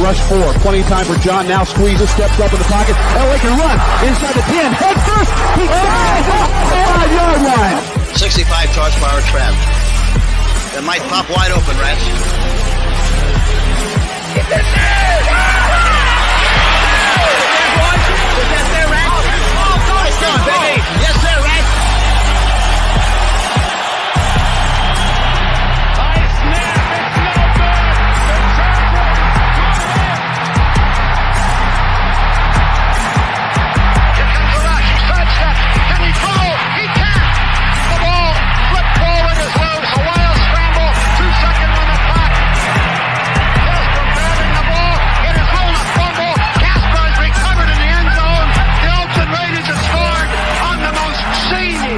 rush 4. Plenty of time for John. Now squeezes, steps up in the pocket. LA can run inside the 10. Head first. He flies off the 5-yard line. 65 charge per hour trap. That might pop wide open, Rats. Get this there! Is that there, Rats? Oh, nice going, baby. Yes, sir, Rats. High snap. It's no good. The Chargers got it. Here comes the rush. He's sidestepped. Can he throw? He can't. The ball flipped forward is loose. A wild scramble. 2 seconds on the clock. Casper grabbing the ball. It is on a fumble. Casper is recovered in the end zone. The Oakland Raiders have scored on the most zany.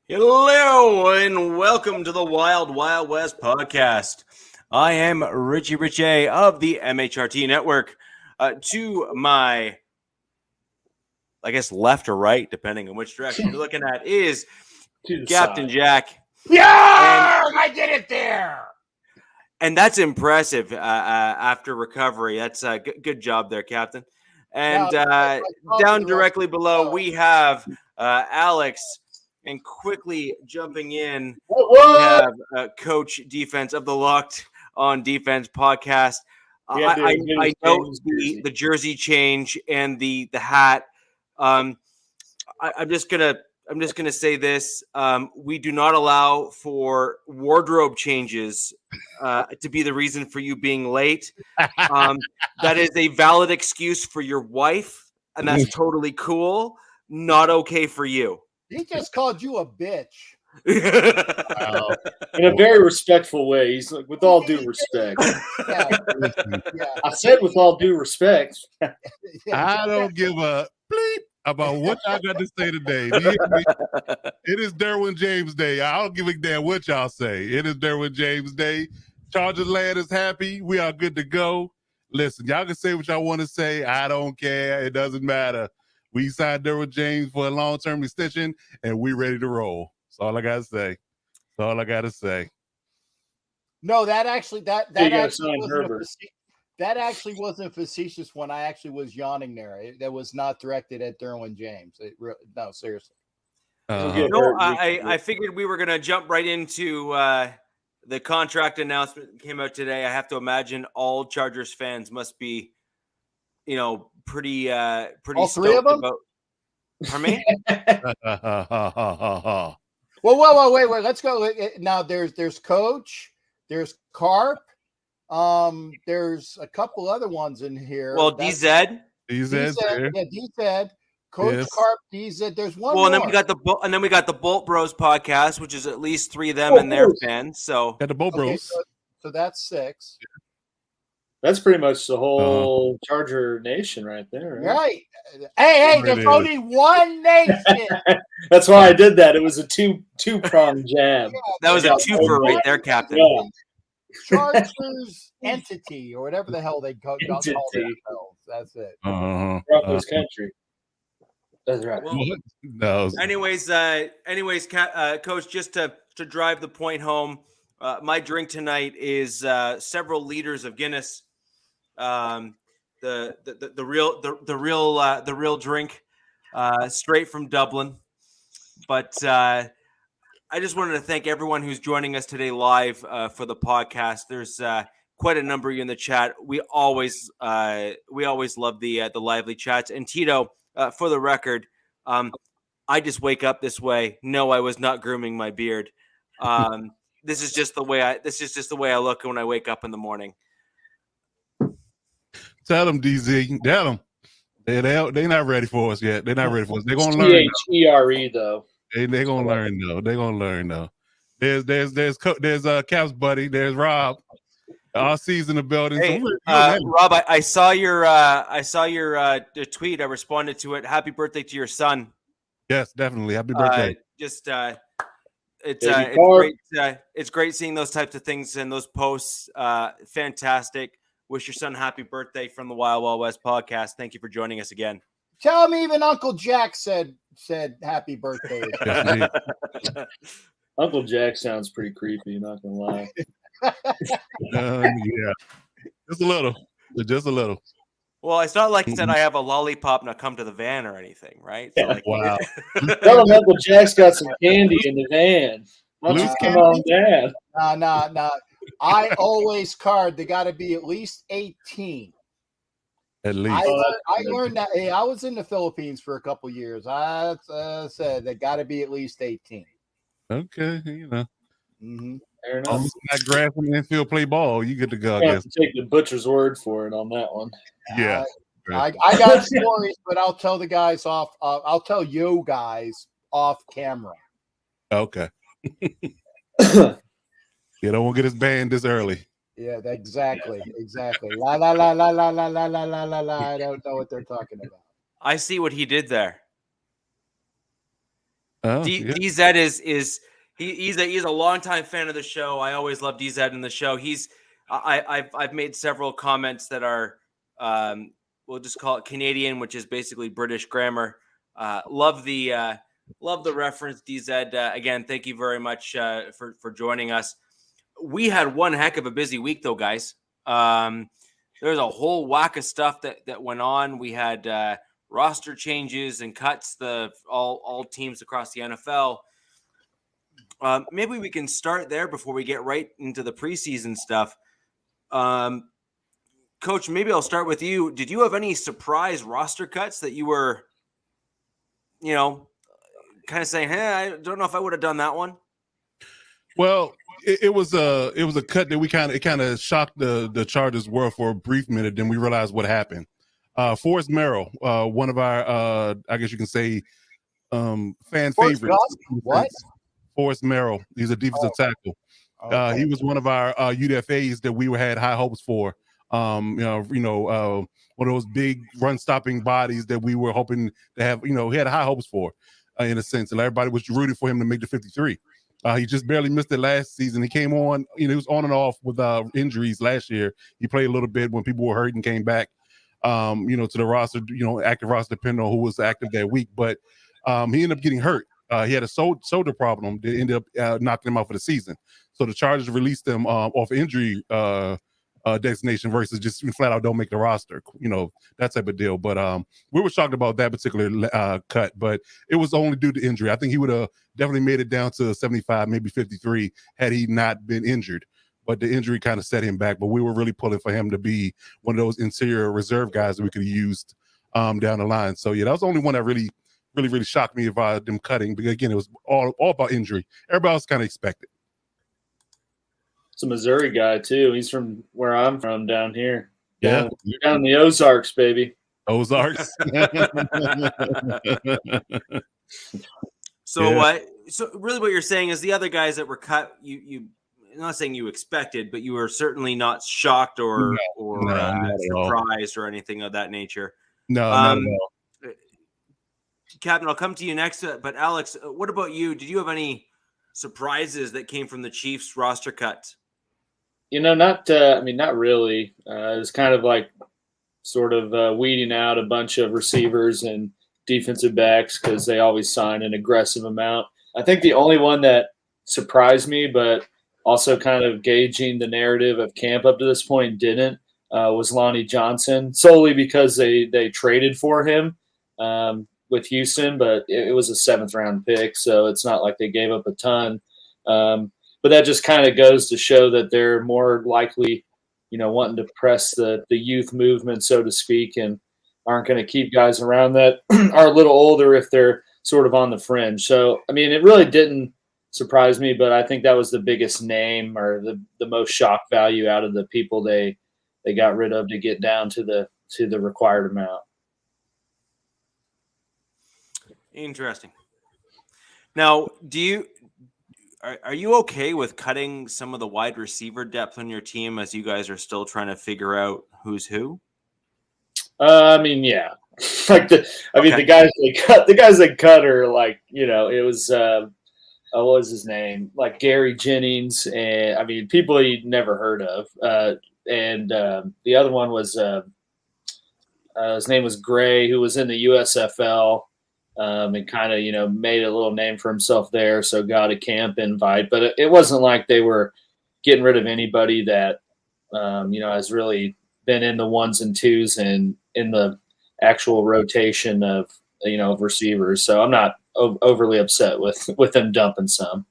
Hello and welcome to the Wild Wild West podcast. I am Richie Richey of the MHRT Network. To my, I guess, left or right, depending on which direction you're looking at, is Captain Jack. Yeah, I did it there. And that's impressive after recovery. That's a good job there, Captain. And down directly below, we have Alex. And quickly jumping in, we have Coach Defense of the Locked on Defense podcast. I know the jersey change and the hat. I'm just gonna say this: we do not allow for wardrobe changes to be the reason for you being late. That is a valid excuse for your wife, and that's totally cool. Not okay for you. He just called you a bitch. Wow. In a very respectful way. He's like, with all due respect. Yeah. I said with all due respect. I don't give a bleep about what I got to say today. Do you hear me? It is Derwin James Day. I don't give a damn what y'all say. It is Derwin James Day. Chargers land is happy. We are good to go. Listen, y'all can say what y'all want to say. I don't care. It doesn't matter. We signed Derwin James for a long-term extension, and we ready to roll. That's all I gotta say. That's all I gotta say. No, that actually wasn't facetious when I actually was yawning there. That was not directed at Derwin James. No, seriously. No, I figured we were gonna jump right into the contract announcement that came out today. I have to imagine all Chargers fans must be, pretty all three of them? Pardon me? Well, wait. Let's go. Now there's Coach, there's Carp, there's a couple other ones in here. Well, DZ, DZ, Coach, yes. Carp, DZ. There's one. Well, more. and then we got the Bolt Bros podcast, which is at least 3 of them and their fans. So got the Bolt Bros. So that's 6. That's pretty much the whole Charger nation right there. Right. Hey, there's only one nation. That's why I did that. It was a two-pronged jab. Yeah, that was a twofer right there, Captain. Yeah. Chargers entity or whatever the hell they call themselves. That's it. Broncos country. That's right. Well, no. Anyways, Coach, just to drive the point home, my drink tonight is several liters of Guinness. The real drink, straight from Dublin. But I just wanted to thank everyone who's joining us today live for the podcast. There's quite a number of you in the chat. We always love the lively chats. And Tito, for the record, I just wake up this way. No, I was not grooming my beard. This is just the way I look when I wake up in the morning. Tell them, DZ. Tell them. They're not ready for us yet. They're not ready for us. They're gonna learn. T-H-E-R-E though. They're gonna learn though. They're gonna learn though. There's Cap's buddy. There's Rob. All season the building. Hey, Rob, I saw your tweet. I responded to it. Happy birthday to your son. Yes, definitely. Happy birthday. It's great seeing those types of things and those posts. Fantastic. wish your son happy birthday from the Wild Wild West podcast. Thank you for joining us again. Tell him even Uncle Jack said happy birthday. Yes, Uncle Jack sounds pretty creepy, not gonna lie. yeah, just a little. Well, it's not like he said I have a lollipop now come to the van or anything, right? So like, Wow. Tell him Uncle Jack's got some candy in the van. Why don't you Loose come on down? Nah. I always card. They got to be at least 18. At least. I learned that. Hey, I was in the Philippines for a couple years. I said they got to be at least 18. Okay, Mm-hmm. Fair enough. Almost not grass in the infield, play ball. You get to go, I You have guess. to take the butcher's word for it on that one. Yeah. I got stories, but I'll tell the guys off. I'll tell you guys off camera. Okay. Yeah, don't want to get his banned this early. Yeah, exactly. La la la la la la la la la la la. I don't know what they're talking about. I see what he did there. Oh, DZ he's a longtime fan of the show. I always love DZ in the show. I've made several comments that are we'll just call it Canadian, which is basically British grammar. Love the reference, DZ. Again, thank you very much for joining us. We had one heck of a busy week, though, guys. There's a whole whack of stuff that went on. We had roster changes and cuts. All teams across the NFL. Maybe we can start there before we get right into the preseason stuff. Coach, maybe I'll start with you. Did you have any surprise roster cuts that you were, kind of saying, "Hey, I don't know if I would have done that one"? Well, it was a cut that we kind of shocked the Chargers world for a brief minute. Then we realized what happened. Forrest Merrill, one of our I guess you can say fan favorites. What? Forrest Merrill. He's a defensive tackle. Okay. He was one of our UDFAs that we had high hopes for. One of those big run-stopping bodies that we were hoping to have. He had high hopes for, in a sense, and everybody was rooting for him to make the 53. He just barely missed it last season. He came on, he was on and off with injuries last year. He played a little bit when people were hurt and came back, to the roster, active roster, depending on who was active that week. But he ended up getting hurt. He had a shoulder problem that ended up knocking him out for the season. So the Chargers released him off injury designation versus just flat out don't make the roster, that type of deal. But we were shocked about that particular cut, but it was only due to injury. I think he would have definitely made it down to 75, maybe 53 had he not been injured. But the injury kind of set him back. But we were really pulling for him to be one of those interior reserve guys that we could have used down the line. So, yeah, that was the only one that really shocked me about them cutting. Because, again, it was all about injury. Everybody else kind of expected. It's a Missouri guy, too. He's from where I'm from down here. Yeah. Down in the Ozarks, baby. Ozarks. So really what you're saying is the other guys that were cut, you I'm not saying you expected, but you were certainly not shocked or surprised or anything of that nature. No. Captain, I'll come to you next. But Alex, what about you? Did you have any surprises that came from the Chiefs roster cuts? Not really. It was kind of like sort of weeding out a bunch of receivers and defensive backs because they always sign an aggressive amount. I think the only one that surprised me, but also kind of gauging the narrative of camp up to this point was Lonnie Johnson, solely because they traded for him with Houston, but it was a 7th round pick, so it's not like they gave up a ton. But that just kind of goes to show that they're more likely, wanting to press the youth movement, so to speak, and aren't going to keep guys around that are a little older if they're sort of on the fringe. So, it really didn't surprise me, but I think that was the biggest name or the most shock value out of the people they got rid of to get down to the required amount. Interesting. Now, are you okay with cutting some of the wide receiver depth on your team as you guys are still trying to figure out who's who? Yeah. The guys they cut are like, it was what was his name? Like Gary Jennings and people you'd never heard of. and the other one was his name was Gray, who was in the USFL. And kind of, made a little name for himself there, so got a camp invite. But it wasn't like they were getting rid of anybody that, has really been in the ones and twos and in the actual rotation of, of receivers. So I'm not overly upset with them dumping some.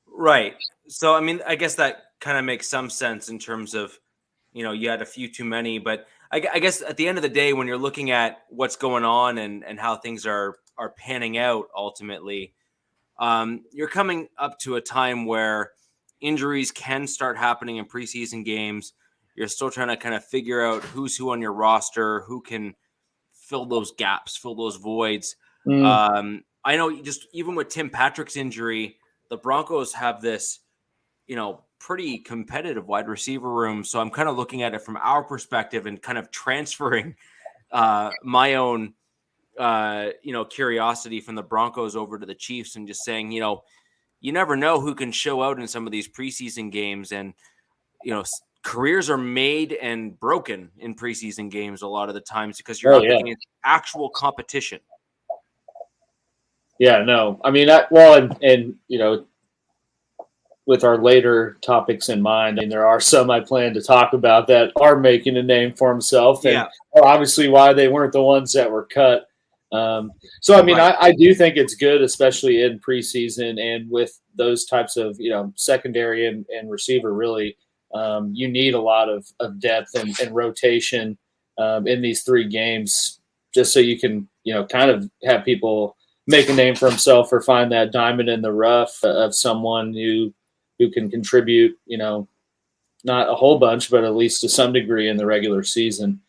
Right. So, I mean, I guess that kind of makes some sense in terms of, you had a few too many, but I guess at the end of the day, when you're looking at what's going on and how things are panning out ultimately, you're coming up to a time where injuries can start happening in preseason games. You're still trying to kind of figure out who's who on your roster, who can fill those gaps, fill those voids. I know just even with Tim Patrick's injury, the Broncos have this, pretty competitive wide receiver room. So I'm kind of looking at it from our perspective and kind of transferring my own, curiosity from the Broncos over to the Chiefs and just saying, you never know who can show out in some of these preseason games. And, careers are made and broken in preseason games a lot of the times because you're not getting actual competition. Yeah, no. I mean, with our later topics in mind, there are some I plan to talk about that are making a name for himself, and obviously why they weren't the ones that were cut. So, I mean, I do think it's good, especially in preseason and with those types of, secondary and receiver, really, you need a lot of depth and rotation in these 3 games just so you can, kind of have people make a name for himself or find that diamond in the rough of someone who can contribute, not a whole bunch, but at least to some degree in the regular season.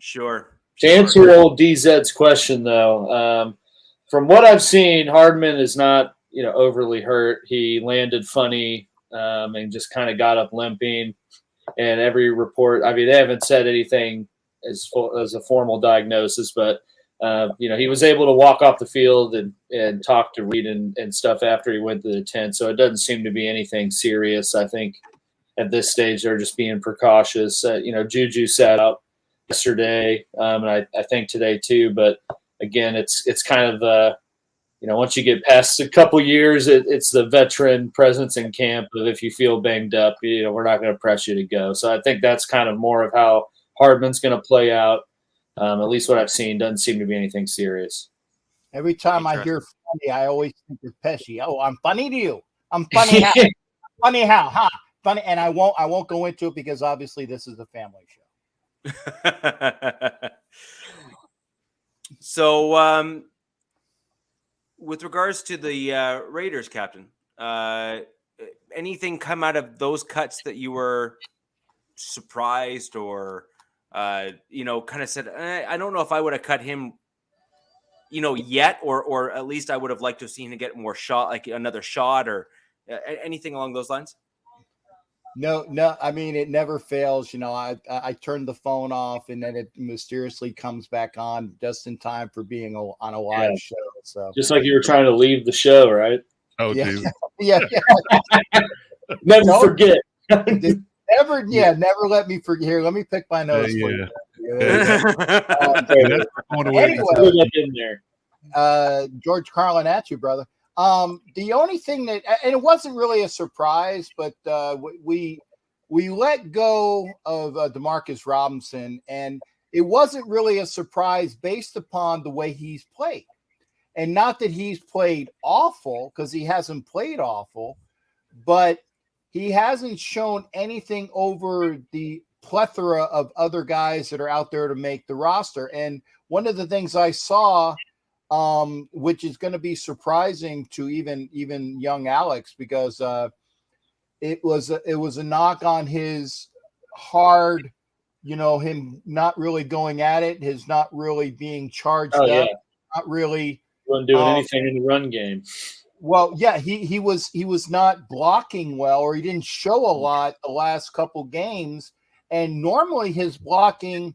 Sure. To answer old DZ's question, though, from what I've seen, Hardman is not, overly hurt. He landed funny and just kind of got up limping. And every report, I mean, they haven't said anything as a formal diagnosis, but he was able to walk off the field and talk to Reed and stuff after he went to the tent. So it doesn't seem to be anything serious. I think at this stage they're just being precautious. Juju sat out yesterday, and I think today too. But again, it's kind of once you get past a couple years, it's the veteran presence in camp of if you feel banged up, we're not going to press you to go. So I think that's kind of more of how Hardman's going to play out. At least what I've seen doesn't seem to be anything serious. Every time I hear funny, I always think of Pesci. Oh, I'm funny to you. I'm funny how? Funny how? Huh? Funny, and I won't go into it because obviously this is a family show. So, with regards to the Raiders, Captain, anything come out of those cuts that you were surprised or kind of said, I don't know if I would have cut him, yet, or at least I would have liked to have seen him get more shot, like another shot or anything along those lines? No. I mean, it never fails. I turned the phone off and then it mysteriously comes back on just in time for being on a live show. So just like you were trying to leave the show, right? Oh, yeah. dude. Yeah. Never forget. Never let me forget. Here, let me pick my nose. Yeah. Anyway, George Carlin at you, brother. The only thing and it wasn't really a surprise, but we let go of Demarcus Robinson, and it wasn't really a surprise based upon the way he's played. And not that he's played awful, because he hasn't played awful, but he hasn't shown anything over the plethora of other guys that are out there to make the roster. And one of the things I saw, which is going to be surprising to even young Alex, because it was a knock on his hard, him not really going at it, his not really being charged up, not really wasn't doing anything in the run game. Well, yeah, he was not blocking well, or he didn't show a lot the last couple games. And normally his blocking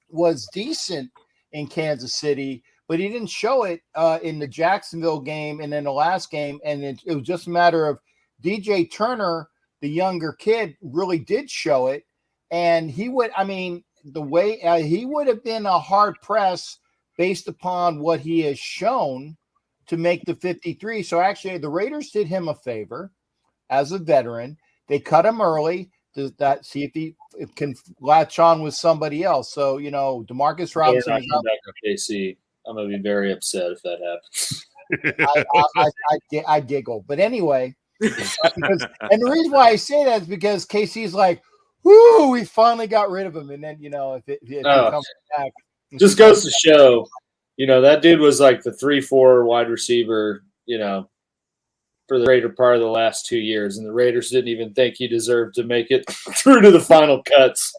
was decent in Kansas City, but he didn't show it in the Jacksonville game and then the last game. And it was just a matter of DJ Turner the younger kid really did show it. And he would, I mean, the way he would have been a hard press based upon what he has shown to make the 53. So actually, the Raiders did him a favor as a veteran. They cut him early to see if he can latch on with somebody else. So, you know, Demarcus Robinson. Back to KC. I'm going to be very upset if that happens. I giggle. But anyway, and the reason why I say that is because KC's like, whoo, we finally got rid of him. And then, you know, if he comes back. Just goes to show, you know, that dude was like the 3-4 wide receiver, you know, for the Raider part of the last 2 years. And the Raiders didn't even think he deserved to make it through to the final cuts.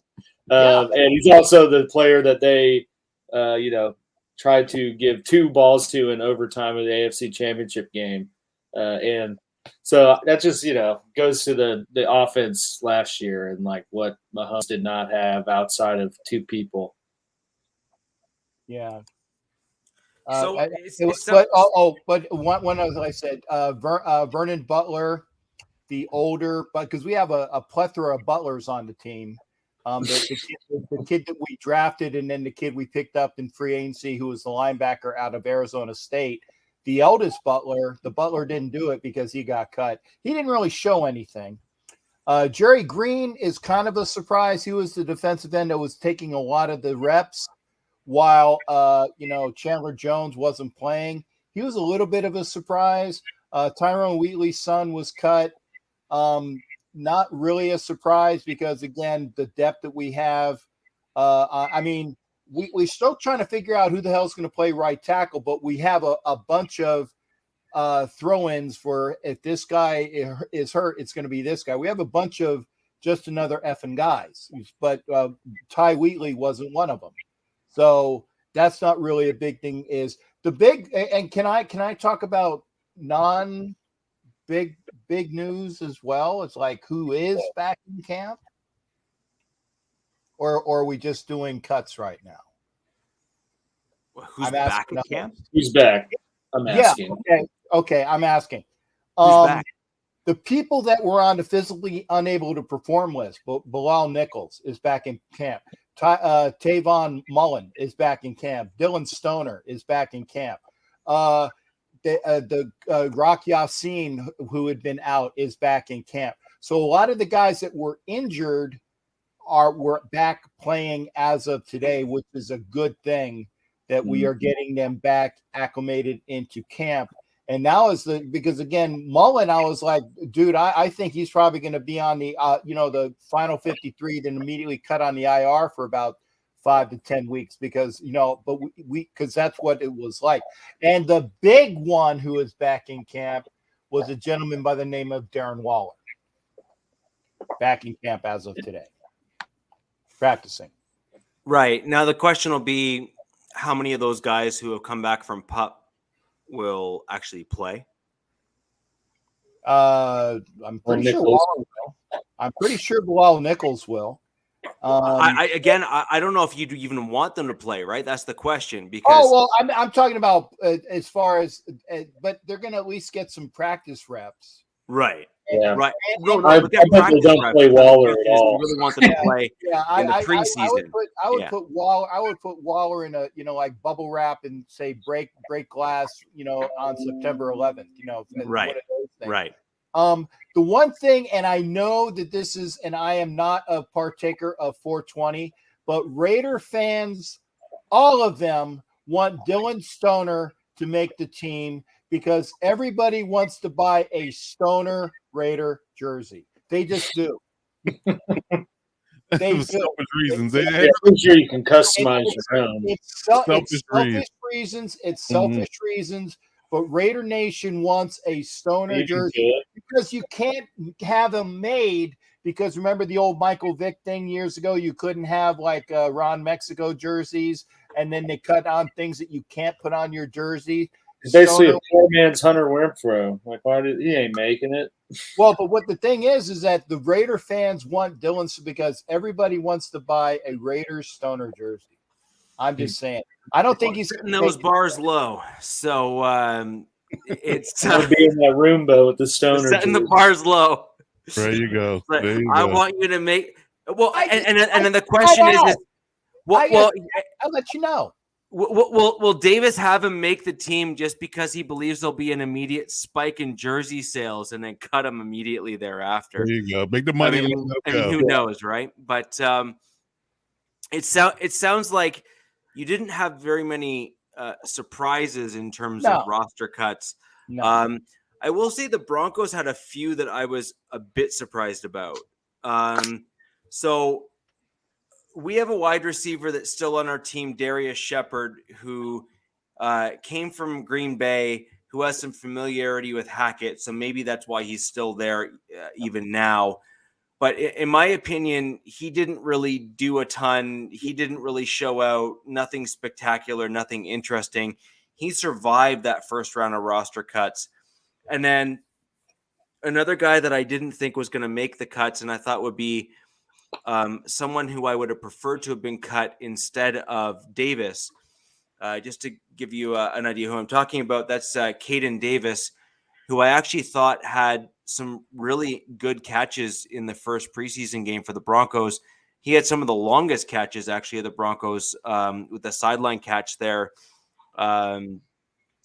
And he's also the player that they, you know, tried to give 2 balls to in overtime of the AFC Championship game. And so that just, you know, goes to the offense last year and like what Mahomes did not have outside of 2 people. Yeah. So, but one as I said, Vernon Butler, the older, but because we have a plethora of Butlers on the team. The kid that we drafted and then the kid we picked up in free agency, who was the linebacker out of Arizona State. The eldest Butler, the Butler didn't do it because he got cut. He didn't really show anything. Jerry Green is kind of a surprise. He was the defensive end that was taking a lot of the reps while, you know, Chandler Jones wasn't playing. He was a little bit of a surprise. Tyrone Wheatley's son was cut. Not really a surprise because, again, the depth that we have. I mean, we're still trying to figure out who the hell is going to play right tackle, but we have a bunch of throw-ins for if this guy is hurt, it's going to be this guy. We have a bunch of just another effing guys, but Ty Wheatley wasn't one of them. So that's not really a big thing. Is the big and can I talk about non-big news as well? It's like who is back in camp, or are we just doing cuts right now? Who's back in camp? Who's back? I'm asking. Yeah. Okay. I'm asking. Who's back? The people that were on the physically unable to perform list, Bilal Nichols is back in camp. Tavon Mullen is back in camp. Dylan Stoner is back in camp. The Rock Yassin, who had been out, is back in camp. So a lot of the guys that were injured were back playing as of today, which is a good thing that we are getting them back acclimated into camp. And now because again, Mullen, I was like, dude, I think he's probably going to be on the, you know, the final 53, then immediately cut on the IR for about 5 to 10 weeks because, you know, but because that's what it was like. And the big one who is back in camp was a gentleman by the name of Darren Waller, back in camp as of today, practicing. Right. Now the question will be how many of those guys who have come back from PUP will actually play? I'm pretty sure Waller will. I'm pretty sure Bilal Nichols will. I don't know if you'd even want them to play, right? That's the question. Because I'm talking about as far as, but they're going to at least get some practice reps, right? Yeah, right. I bet they don't play Waller at all. You really want them to play in the preseason. I would put Waller. I would put Waller in a, you know, like bubble wrap and say break glass, you know, on September 11th. You know, right. Right. The one thing, and I know that this is, and I am not a partaker of 420, but Raider fans, all of them want Dylan Stoner to make the team because everybody wants to buy a Stoner Raider jersey. They just do. They do. Selfish reasons. I'm sure you can customize your own. It's selfish reasons. It's selfish reasons. But Raider Nation wants a Stoner jersey because you can't have them made. Because remember the old Michael Vick thing years ago? You couldn't have like Ron Mexico jerseys, and then they cut on things that you can't put on your jersey. It's basically a poor man's Hunter Renfrow. Like, he ain't making it? Well, but what the thing is that the Raider fans want Dylan because everybody wants to buy a Raiders Stoner jersey. I'm just saying. I don't think he's setting those bars low. So it's be in that Roomba with the Stoner. Setting the bars low. There you go. But There you I go. want you to make and then the question is well, I'll let you know. Will Davis have him make the team just because he believes there'll be an immediate spike in jersey sales and then cut him immediately thereafter? There you go. Make the money. I mean, who knows, right? But it sounds like you didn't have very many surprises in terms of roster cuts. No. I will say the Broncos had a few that I was a bit surprised about. So we have a wide receiver that's still on our team, Darius Shepard, who came from Green Bay, who has some familiarity with Hackett. So maybe that's why he's still there even now. But in my opinion, he didn't really do a ton. He didn't really show out. Nothing spectacular, nothing interesting. He survived that first round of roster cuts. And then another guy that I didn't think was going to make the cuts and I thought would be someone who I would have preferred to have been cut instead of Davis. Just to give you an idea who I'm talking about, that's Caden Davis, who I actually thought had some really good catches in the first preseason game for the Broncos. He had some of the longest catches actually of the Broncos with the sideline catch there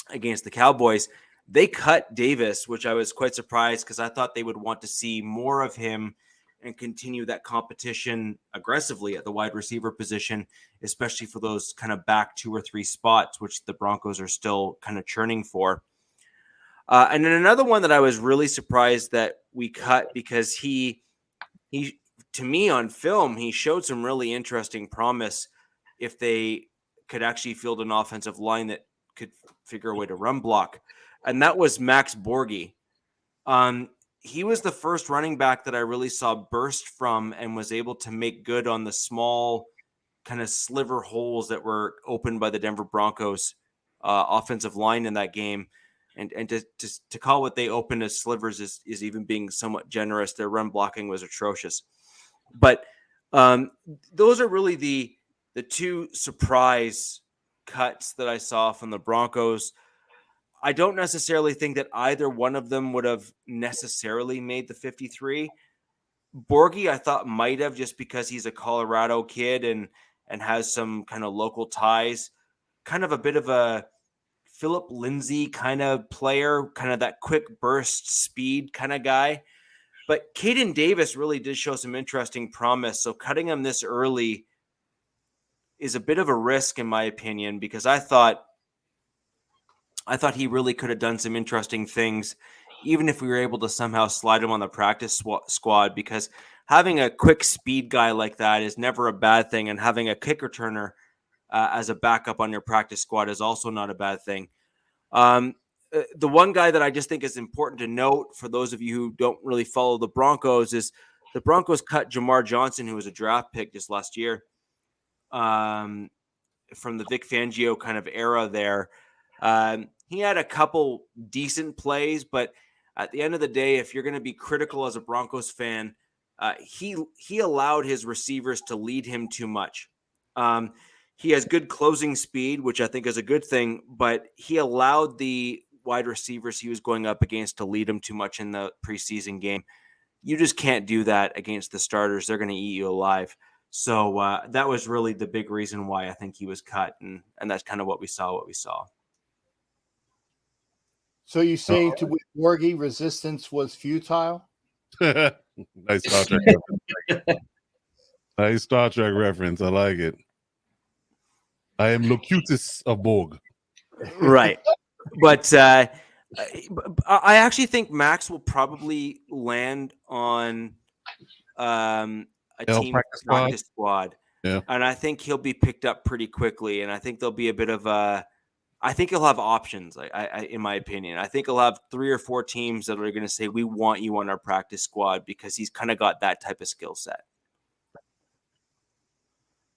against the Cowboys. They cut Davis, which I was quite surprised because I thought they would want to see more of him and continue that competition aggressively at the wide receiver position, especially for those kind of back 2 or 3 spots, which the Broncos are still kind of churning for. And then another one that I was really surprised that we cut because he, to me on film, he showed some really interesting promise if they could actually field an offensive line that could figure a way to run block. And that was Max Borghi. He was the first running back that I really saw burst from and was able to make good on the small kind of sliver holes that were opened by the Denver Broncos offensive line in that game. And to call what they opened as slivers is even being somewhat generous. Their run blocking was atrocious. But those are really the 2 surprise cuts that I saw from the Broncos. I don't necessarily think that either one of them would have necessarily made the 53. Borghi, I thought might have, just because he's a Colorado kid and has some kind of local ties, kind of a bit of a Philip Lindsay kind of player, kind of that quick burst speed kind of guy. But Caden Davis really did show some interesting promise. So cutting him this early is a bit of a risk in my opinion, because I thought he really could have done some interesting things, even if we were able to somehow slide him on the practice squad, because having a quick speed guy like that is never a bad thing. And having a kick returner as a backup on your practice squad is also not a bad thing. The one guy that I just think is important to note for those of you who don't really follow the Broncos is the Broncos cut Jamar Johnson, who was a draft pick just last year from the Vic Fangio kind of era there. He had a couple decent plays, but at the end of the day, if you're going to be critical as a Broncos fan, he allowed his receivers to lead him too much. He has good closing speed, which I think is a good thing, but he allowed the wide receivers he was going up against to lead him too much in the preseason game. You just can't do that against the starters. They're going to eat you alive. So that was really the big reason why I think he was cut, and that's kind of what we saw. So you say to Borghi, resistance was futile? Nice Star Trek reference. Nice Star Trek reference. I like it. I am Locutus of Borg. Right. But I actually think Max will probably land on a team practice squad. Yeah. And I think he'll be picked up pretty quickly. And I think there'll be a bit of I think he'll have options, in my opinion. I think he'll have 3 or 4 teams that are going to say, we want you on our practice squad, because he's kind of got that type of skill set.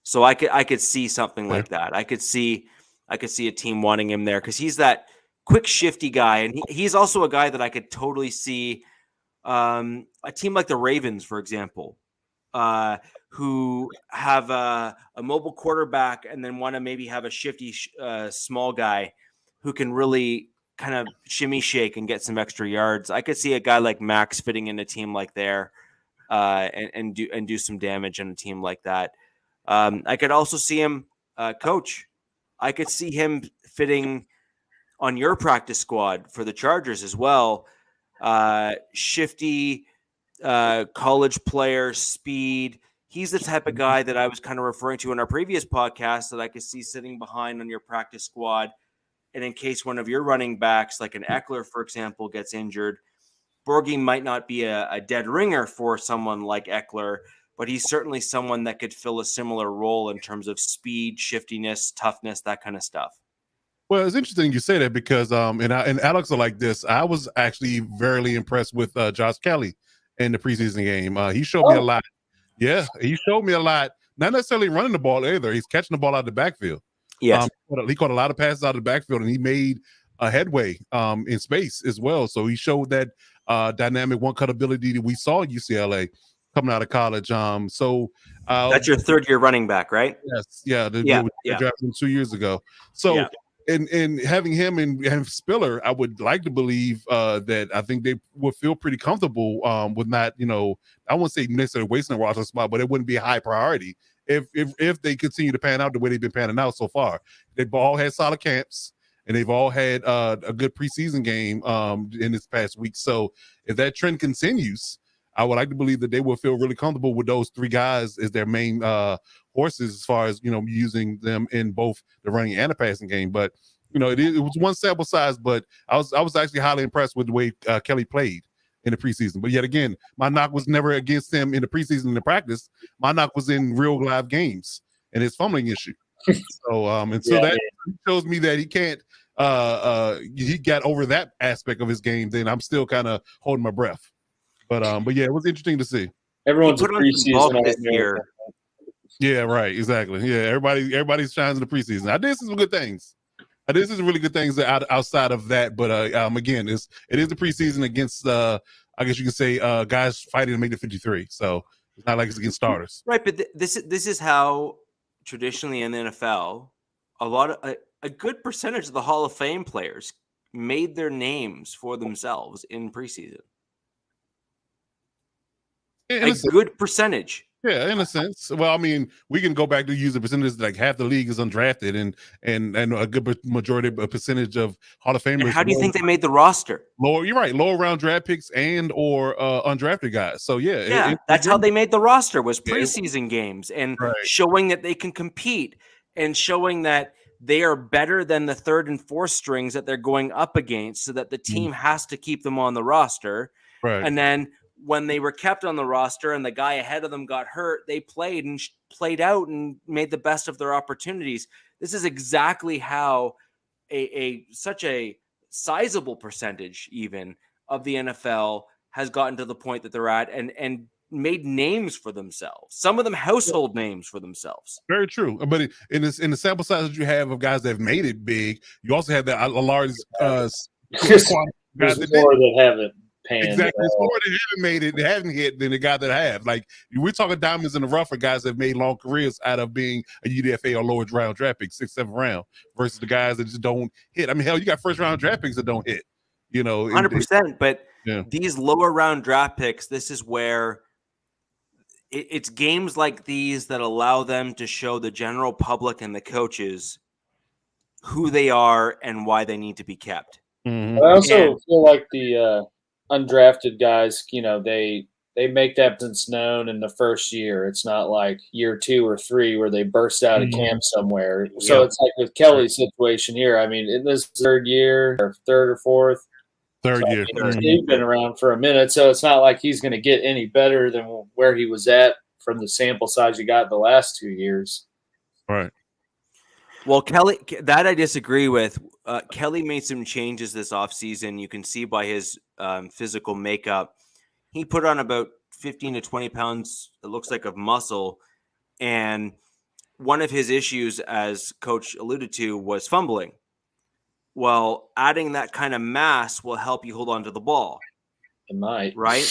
So I could see something like that. I could see a team wanting him there because he's that quick, shifty guy. And he's also a guy that I could totally see a team like the Ravens, for example, who have a mobile quarterback and then want to maybe have a shifty small guy who can really kind of shimmy shake and get some extra yards. I could see a guy like Max fitting in a team like there and do some damage on a team like that. I could also see him coach. I could see him fitting on your practice squad for the Chargers as well. Shifty, college player, speed. He's the type of guy that I was kind of referring to in our previous podcast that I could see sitting behind on your practice squad. And in case one of your running backs, like an Eckler, for example, gets injured, Borghi might not be a dead ringer for someone like Eckler, but he's certainly someone that could fill a similar role in terms of speed, shiftiness, toughness, that kind of stuff. Well, it's interesting you say that because and Alex are like this. I was actually very impressed with Josh Kelly in the preseason game. He showed me a lot. Yeah, he showed me a lot. Not necessarily running the ball either. He's catching the ball out of the backfield. Yes, he caught a lot of passes out of the backfield, and he made a headway in space as well. So he showed that dynamic one-cut ability that we saw at UCLA coming out of college. So that's your third-year running back, right? Yes, yeah. They drafted him 2 years ago. So. Yeah. And having him and Spiller, I would like to believe that I think they would feel pretty comfortable with not, I wouldn't say necessarily wasting a roster spot, but it wouldn't be a high priority if they continue to pan out the way they've been panning out so far. They've all had solid camps, and they've all had a good preseason game in this past week. So if that trend continues, I would like to believe that they will feel really comfortable with those three guys as their main horses as far as, using them in both the running and the passing game. But, it was one sample size, but I was actually highly impressed with the way Kelly played in the preseason. But yet again, my knock was never against him in the preseason and the practice. My knock was in real live games and his fumbling issue. That shows me that he can't he got over that aspect of his game. Then I'm still kind of holding my breath. But yeah, it was interesting to see. Everyone's a preseason this year. Yeah, right. Exactly. Yeah, everybody shines in the preseason. I did some good things. I did some really good things outside of that. But again, it is the preseason against I guess you can say guys fighting to make the 53. So it's not like it's against starters. Right, but this is how traditionally in the NFL, a good percentage of the Hall of Fame players made their names for themselves in preseason. A good percentage. Yeah, in a sense. Well, I mean, we can go back to use the percentage like half the league is undrafted and a good majority of a percentage of Hall of Famers. And how do you think they made the roster? You're right. Lower round draft picks and or undrafted guys. So yeah, that's how they made the roster was preseason games and showing that they can compete and showing that they are better than the third and fourth strings that they're going up against, so that the team has to keep them on the roster. Right. And then when they were kept on the roster and the guy ahead of them got hurt, they played and played out and made the best of their opportunities. This is exactly how such a sizable percentage even of the NFL has gotten to the point that they're at and made names for themselves. Some of them household names for themselves. Very true. But in the sample size that you have of guys that have made it big, you also have a large guys that haven't. Exactly. It's more that haven't made it, they haven't hit than the guy that have. Like, we're talking diamonds in the rough for guys that have made long careers out of being a UDFA or lower round draft pick, 6th, 7th round, versus the guys that just don't hit. I mean, hell, you got first round draft picks that don't hit. 100%. But these lower round draft picks, this is where it's games like these that allow them to show the general public and the coaches who they are and why they need to be kept. Mm-hmm. I also feel like the undrafted guys, they make that presence known in the first year. It's not like year 2 or 3 where they burst out of camp somewhere. So it's like with Kelly's situation here. I mean, in this third year or third or fourth, year, he's been around for a minute. So it's not like he's going to get any better than where he was at from the sample size you got the last 2 years. Right. Well, Kelly, that I disagree with. Kelly made some changes this offseason. You can see by his physical makeup. He put on about 15 to 20 pounds, it looks like, of muscle. And one of his issues, as Coach alluded to, was fumbling. Well, adding that kind of mass will help you hold on to the ball. It might. Right?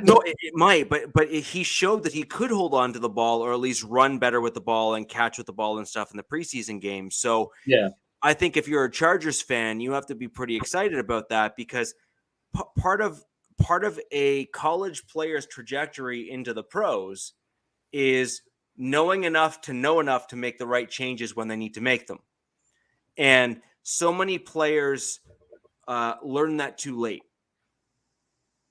No, it might, but he showed that he could hold on to the ball or at least run better with the ball and catch with the ball and stuff in the preseason game. So yeah, I think if you're a Chargers fan, you have to be pretty excited about that because part of a college player's trajectory into the pros is knowing enough to know enough to make the right changes when they need to make them. And so many players learn that too late.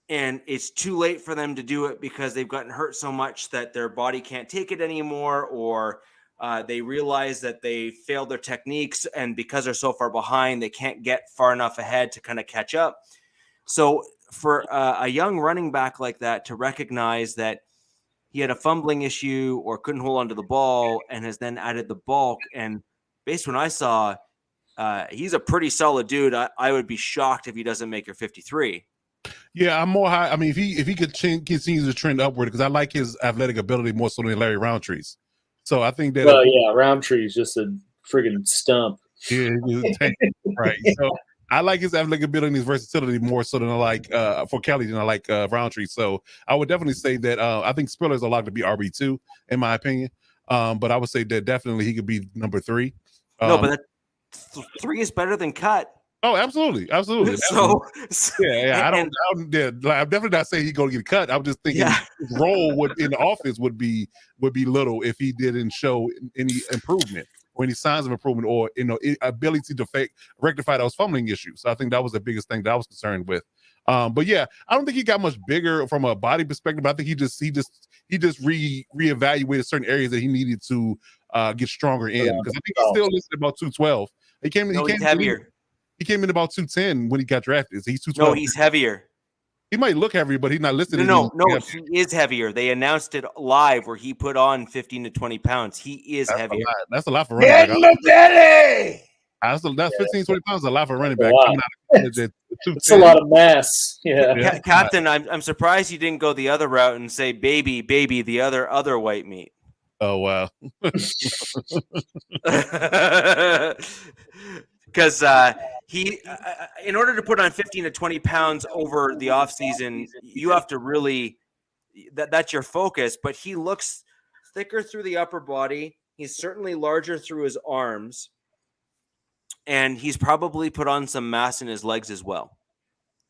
And it's too late for them to do it because they've gotten hurt so much that their body can't take it anymore, or they realize that they failed their techniques, and because they're so far behind, they can't get far enough ahead to kind of catch up. So for a young running back like that to recognize that he had a fumbling issue or couldn't hold onto the ball and has then added the bulk, and based on what I saw, he's a pretty solid dude. I would be shocked if he doesn't make your 53. Yeah, I'm more high. I mean, if he could continue to trend upward, because I like his athletic ability more so than Larry Roundtree's. So I think that. Well, yeah, Roundtree's just a friggin' stump. Yeah, right. So I like his athletic ability and his versatility more so than I like for Kelly than I like Roundtree. So I would definitely say that I think Spiller's a lot to be RB2 in my opinion. But I would say that definitely he could be number 3. No, but 3 is better than cut. Oh, absolutely. So yeah. I'm definitely not saying he's going to get cut. I'm just thinking his role in the offense would be little if he didn't show any improvement or any signs of improvement or ability to rectify those fumbling issues. So I think that was the biggest thing that I was concerned with. But yeah, I don't think he got much bigger from a body perspective. I think he just reevaluated certain areas that he needed to get stronger in, because I think he's still listed about 212. He's heavier. He came in about 210 when he got drafted. So he's 212. No, he's heavier. He might look heavier, but he's not listed. No, he is heavier. They announced it live where he put on 15 to 20 pounds. He is heavier. That's a lot for running back. That's 15, 20 pounds is a lot for running back. It's a lot of mass. Yeah. Captain, I'm surprised you didn't go the other route and say baby, the other white meat. Oh, wow. Because he, in order to put on 15 to 20 pounds over the offseason, you have to really, that's your focus. But he looks thicker through the upper body. He's certainly larger through his arms. And he's probably put on some mass in his legs as well.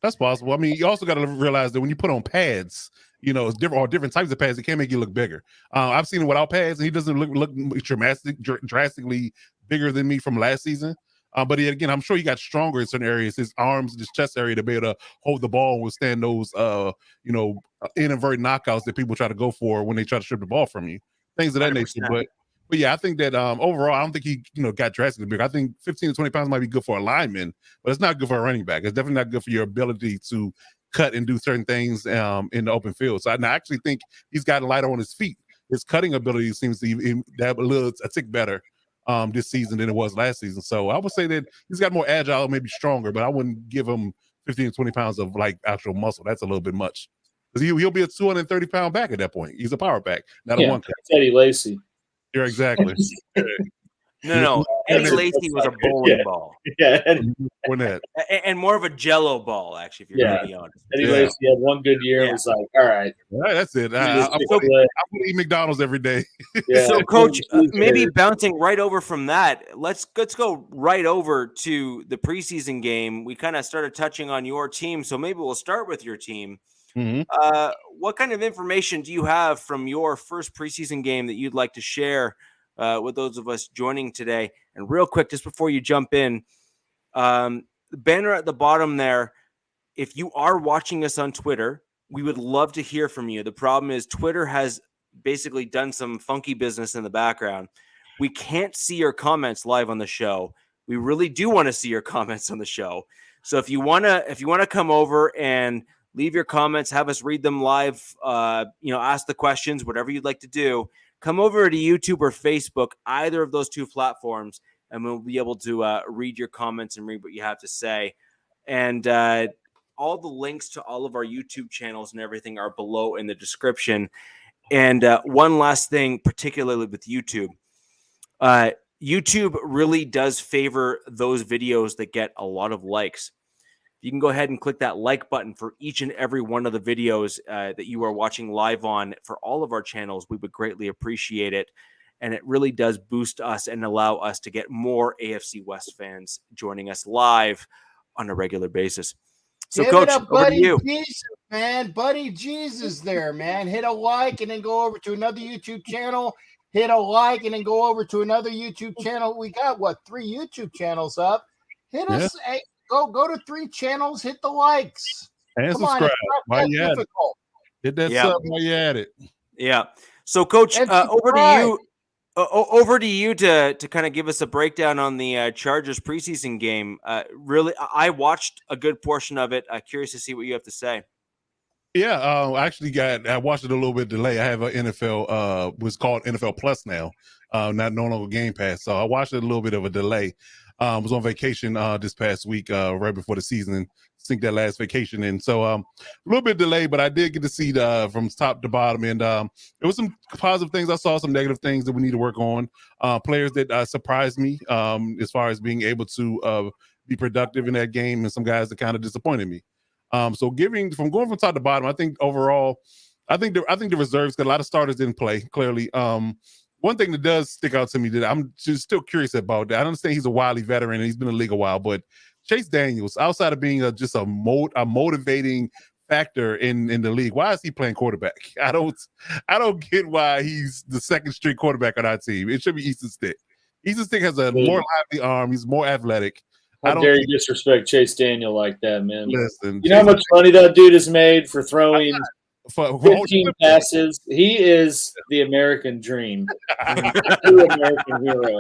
That's possible. I mean, you also got to realize that when you put on pads, it's different types of pads. It can make you look bigger. I've seen it without pads, and he doesn't look drastically bigger than me from last season. But again, I'm sure he got stronger in certain areas, his arms, his chest area, to be able to hold the ball and withstand those, inadvertent knockouts that people try to go for when they try to strip the ball from you. Things of that 100%. Nature. But yeah, I think that overall, I don't think he got drastically bigger. I think 15 to 20 pounds might be good for a lineman, but it's not good for a running back. It's definitely not good for your ability to cut and do certain things in the open field. So I actually think he's gotten lighter on his feet. His cutting ability seems to have a tick better this season than it was last season. So I would say that he's got more agile, maybe stronger, but I wouldn't give him 15 to 20 pounds of like actual muscle. That's a little bit much. Because he'll be a 230-pound back at that point. He's a power back, not a one cut. Eddie Lacy. Yeah, exactly. No. Eddie Lacy was a bowling ball. Yeah. And more of a jello ball, actually, if you're going to be honest. Eddie Lacy had one good year and was like, all right. That's it. I would eat McDonald's every day. Yeah. So, Coach, maybe bouncing right over from that, let's go right over to the preseason game. We kind of started touching on your team, so maybe we'll start with your team. Mm-hmm. What kind of information do you have from your first preseason game that you'd like to share with those of us joining today? And real quick, just before you jump in, the banner at the bottom there, if you are watching us on Twitter, we would love to hear from you. The problem is Twitter has basically done some funky business in the background. We can't see your comments live on the show. We really do want to see your comments on the show. So if you want to come over and leave your comments, have us read them live, ask the questions, whatever you'd like to do. Come over to YouTube or Facebook, either of those two platforms, and we'll be able to read your comments and read what you have to say. And all the links to all of our YouTube channels and everything are below in the description. And one last thing, particularly with YouTube. YouTube really does favor those videos that get a lot of likes. You can go ahead and click that like button for each and every one of the videos that you are watching live on for all of our channels. We would greatly appreciate it. and it really does boost us and allow us to get more AFC West fans joining us live on a regular basis. So, Give Coach, it up, over to Buddy you. Jesus, man. Buddy Jesus there, man. Hit a like and then go over to another YouTube channel. Hit a like and then go over to another YouTube channel. We got, 3 YouTube channels up. Hit us. Hey, go to 3 channels. Hit the likes. And Come on, subscribe. it's not While that you at it. difficult. Hit that sub while you at it. Yeah. So, Coach, And over to subscribe. you. Over to you to kind of give us a breakdown on the Chargers preseason game. Really, I watched a good portion of it. Curious to see what you have to say. Yeah, I watched it a little bit delay. I have an NFL, was called NFL Plus now, no longer Game Pass. So I watched it a little bit of a delay. Was on vacation this past week, right before the season, sink that last vacation in. So a little bit delayed, but I did get to see from top to bottom, and there was some positive things I saw, some negative things that we need to work on. Players that surprised me as far as being able to be productive in that game, and some guys that kind of disappointed me. So going from top to bottom, I think overall, I think the reserves got a lot of starters didn't play clearly. One thing that does stick out to me that I'm just still curious about, I understand he's a wily veteran and he's been in the league a while, but Chase Daniels, outside of being just a motivating factor in the league, why is he playing quarterback? I don't get why he's the second string quarterback on our team. It should be Easton Stick. Easton Stick has a more lively arm. He's more athletic. How dare you disrespect Chase Daniel like that, man? Listen, you know how much money that dude has made for throwing 15 passes? He is the American dream. True American hero.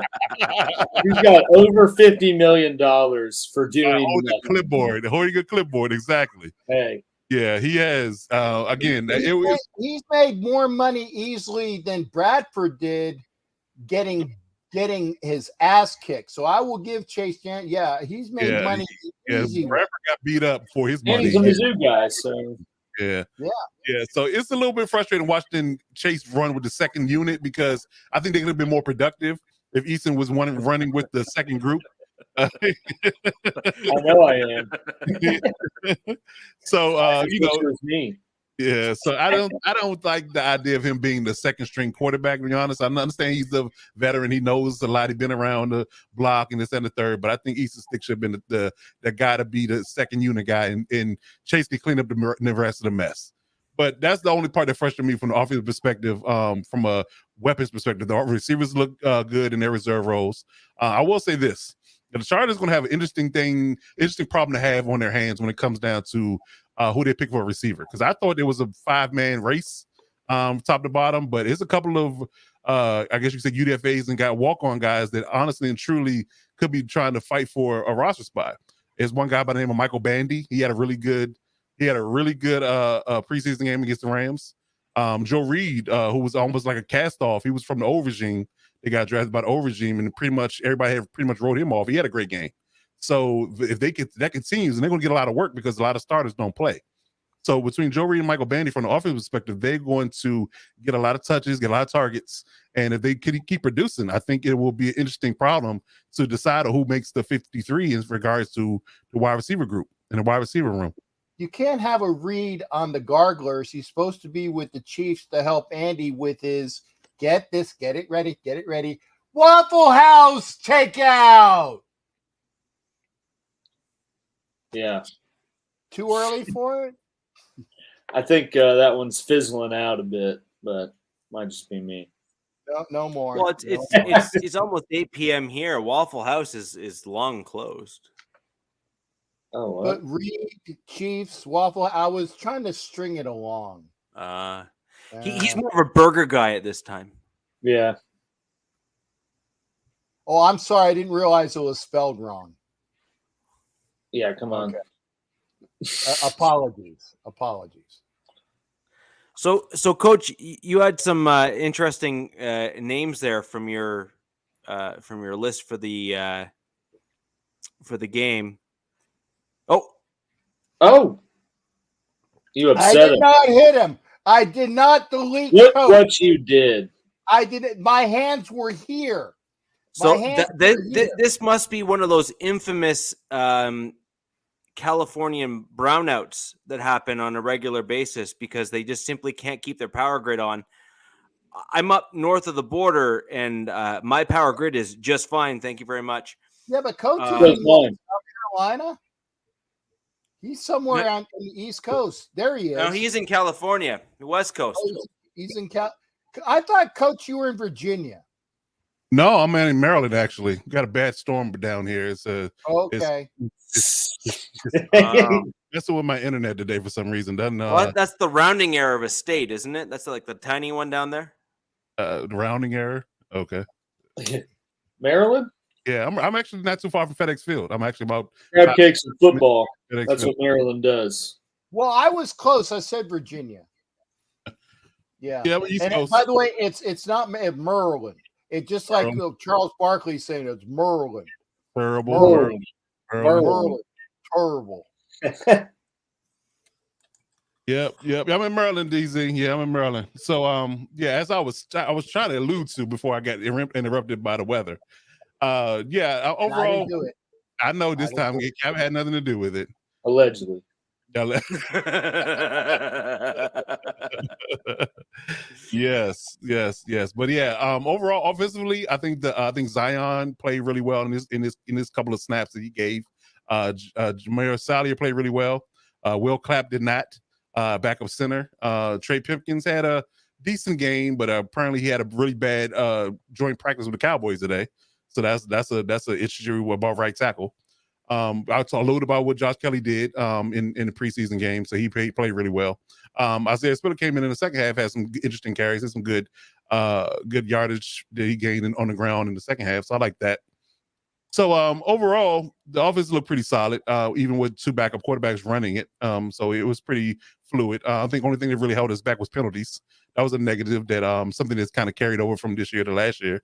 He's got over $50 million for doing holding a clipboard, exactly. Hey. Yeah, he has. Again, he's made more money easily than Bradford did getting his ass kicked. So I will give Chase Daniel. Yeah, he's made money easy. Bradford got beat up for his money. And he's a Mizzou guy, so yeah. So it's a little bit frustrating watching Chase run with the second unit, because I think they could have been more productive if Easton was running with the second group. I know I am. So me. Yeah, so I don't like the idea of him being the second string quarterback, to be honest. I understand he's a veteran, he knows a lot, he's been around the block and this and the third, but I think Easton Stick should have been the guy to be the second unit guy, and Chase can clean up the rest of the mess. But that's the only part that frustrated me from the offensive perspective. From a weapons perspective, the receivers look good in their reserve roles. I will say this: the Chargers going to have an interesting problem to have on their hands when it comes down to who they pick for a receiver. Because I thought it was a 5-man race, top to bottom, but it's a couple of, I guess you could say, UDFAs and got walk-on guys that honestly and truly could be trying to fight for a roster spot. There's one guy by the name of Michael Bandy. He had a really good preseason game against the Rams. Joe Reed, who was almost like a cast-off. He was from the old regime. They got drafted by the old regime, and everybody had pretty much wrote him off. He had a great game. So if that continues, and they're going to get a lot of work because a lot of starters don't play. So between Joe Reed and Michael Bandy, from the offensive perspective, they're going to get a lot of touches, get a lot of targets. And if they keep producing, I think it will be an interesting problem to decide who makes the 53 in regards to the wide receiver group and the wide receiver room. You can't have a read on the Garglers. He's supposed to be with the Chiefs to help Andy with his get it ready. Waffle House takeout. Yeah. Too early for it? I think that one's fizzling out a bit, but might just be me. No more. Well, it's almost 8 p.m. here. Waffle House is long closed. Oh, what? But Reed, Chiefs, Waffle. I was trying to string it along. He's more of a burger guy at this time. Yeah. Oh, I'm sorry. I didn't realize it was spelled wrong. Yeah, come on. Okay. Apologies. So, Coach, you had some interesting names there from your list for the game. Oh! You upset him. I did not hit him. I did not delete. What you did? I didn't. My hands were here. So this must be one of those infamous Californian brownouts that happen on a regular basis because they just simply can't keep their power grid on. I'm up north of the border, and my power grid is just fine. Thank you very much. Yeah, but Coach is in South Carolina. He's somewhere on the East Coast. There he is. No, he's in California, the West Coast. Oh, he's in I thought, Coach, you were in Virginia. No, I'm in Maryland. Actually, we got a bad storm down here. It's okay. Messing with my internet today for some reason. Doesn't well, that's the rounding error of a state, isn't it? That's like the tiny one down there. The rounding error. Okay. Maryland. Yeah, I'm actually not too far from FedEx Field. I'm actually about crab cakes and football. FedEx That's Field. what Maryland does. Well, I was close. I said Virginia. Yeah. Yeah, but East Coast. By the way, it's not Maryland. It's just like Charles Barkley saying it's Merlin. Terrible. Merlin. Terrible. Yep. I'm in Maryland, DZ. Yeah, I'm in Maryland. So, as I was trying to allude to before I got interrupted by the weather. Overall, I know this time Cap had nothing to do with it. Allegedly. Yes. But overall, offensively, I think Zion played really well in this couple of snaps that he gave. Jameer Salyer played really well. Will Clapp did not. Backup center. Trey Pipkins had a decent game, but apparently he had a really bad joint practice with the Cowboys today. So that's an issue about right tackle. I talked a little about what Josh Kelly did in the preseason game, so he played really well. Isaiah Spiller came in the second half, had some interesting carries and some good yardage that he gained on the ground in the second half. So I like that. So overall, the offense looked pretty solid, even with two backup quarterbacks running it. So it was pretty fluid. I think the only thing that really held us back was penalties. That was a negative that something that's kind of carried over from this year to last year.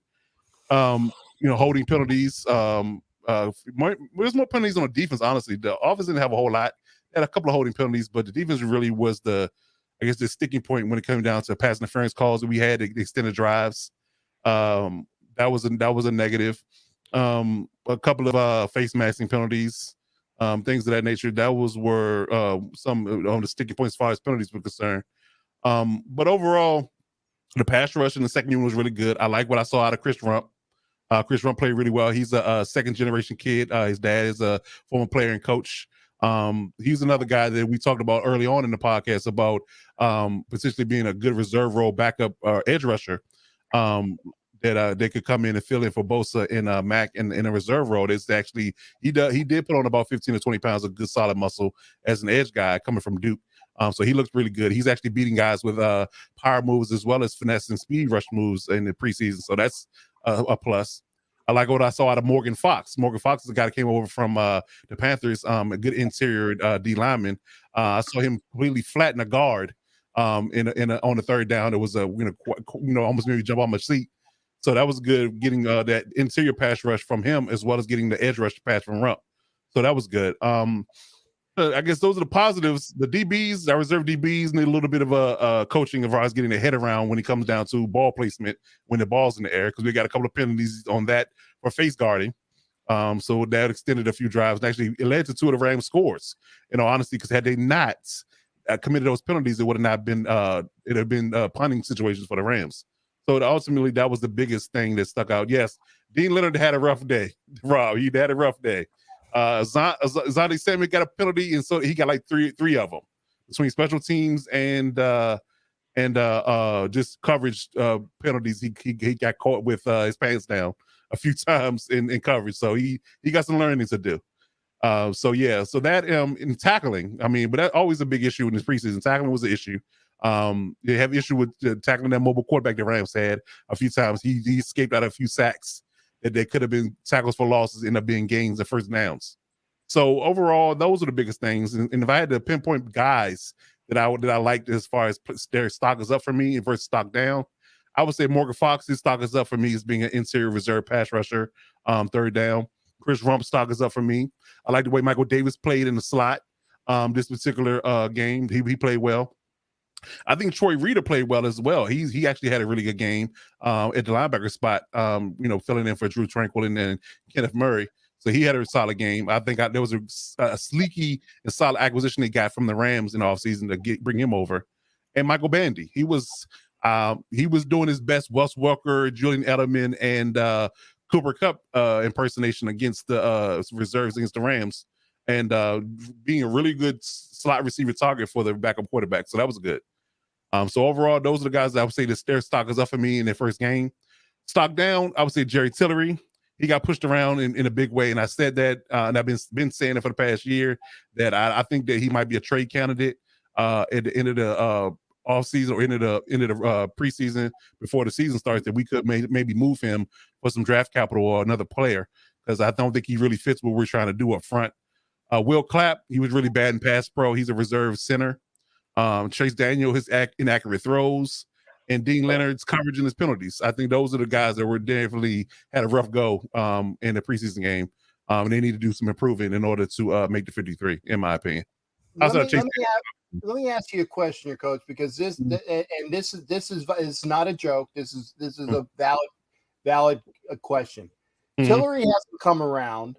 Holding penalties. There's more penalties on the defense, honestly. The offense didn't have a whole lot. They had a couple of holding penalties, but the defense really was the sticking point when it came down to pass interference calls that we had, the extended drives. That was a negative. A couple of face masking penalties, things of that nature. That were some on the sticking points as far as penalties were concerned. But overall, the pass rush in the second unit was really good. I like what I saw out of Chris Rump. Chris Rump played really well. He's a second generation kid. His dad is a former player and coach. He's another guy that we talked about early on in the podcast about potentially being a good reserve role backup edge rusher. That they could come in and fill in for Bosa and Mac in a reserve role. It's actually he did put on about 15 to 20 pounds of good solid muscle as an edge guy coming from Duke. So he looks really good. He's actually beating guys with power moves as well as finesse and speed rush moves in the preseason. So that's a plus. I like what I saw out of Morgan Fox. Morgan Fox is a guy that came over from the Panthers, a good interior D lineman. I saw him completely flatten a guard on the third down. It was almost made me jump on my seat. So that was good, getting that interior pass rush from him as well as getting the edge rush pass from Rump. So that was good. I guess those are the positives. The DBs, our reserve DBs, need a little bit of a coaching of ours getting their head around when it comes down to ball placement when the ball's in the air, because we got a couple of penalties on that for face guarding. So that extended a few drives. And actually, it led to two of the Rams scores, honestly, because had they not committed those penalties, it would have not been punting situations for the Rams. So ultimately, that was the biggest thing that stuck out. Yes, Dean Leonard had a rough day. Rob, he had a rough day. Zonde Samuel got a penalty, and so he got like three of them between special teams and just coverage penalties. He got caught with his pants down a few times in coverage, so he got some learning to do. So that in tackling, but that's always a big issue in this preseason. Tackling was an issue. They have issue with tackling that mobile quarterback that Rams had a few times. He escaped out of a few sacks that they could have been tackles for losses, end up being gains and first downs. So overall, those are the biggest things. And if I had to pinpoint guys that I liked as far as their stock is up for me versus stock down, I would say Morgan Fox's stock is up for me as being an interior reserve pass rusher, third down. Chris Rump's stock is up for me. I like the way Michael Davis played in the slot this particular game. He played well. I think Troy Reader played well as well. He actually had a really good game at the linebacker spot, filling in for Drew Tranquil and Kenneth Murray. So he had a solid game. I think there was a sleeky and solid acquisition they got from the Rams in the offseason to bring him over. And Michael Bandy, he was He was doing his best Wes Welker, Julian Edelman, and Cooper Kupp impersonation against the reserves against the Rams, and being a really good slot receiver target for the backup quarterback. So that was good. So overall, those are the guys that I would say that their stock is up for me in their first game. Stock down, I would say Jerry Tillery. He got pushed around in a big way, and I said that, and I've been saying it for the past year, that I think that he might be a trade candidate at the end of the off season or end of the preseason before the season starts, that we could maybe move him for some draft capital or another player, because I don't think he really fits what we're trying to do up front. Will Clapp, he was really bad in pass pro. He's a reserve center. Chase Daniel, his inaccurate throws, and Dean Leonard's coverage and his penalties. I think those are the guys that were definitely had a rough go in the preseason game. And they need to do some improving in order to make the 53, in my opinion. Let me ask you a question here, Coach, because this is not a joke. This is a valid question. Tillery hasn't come around,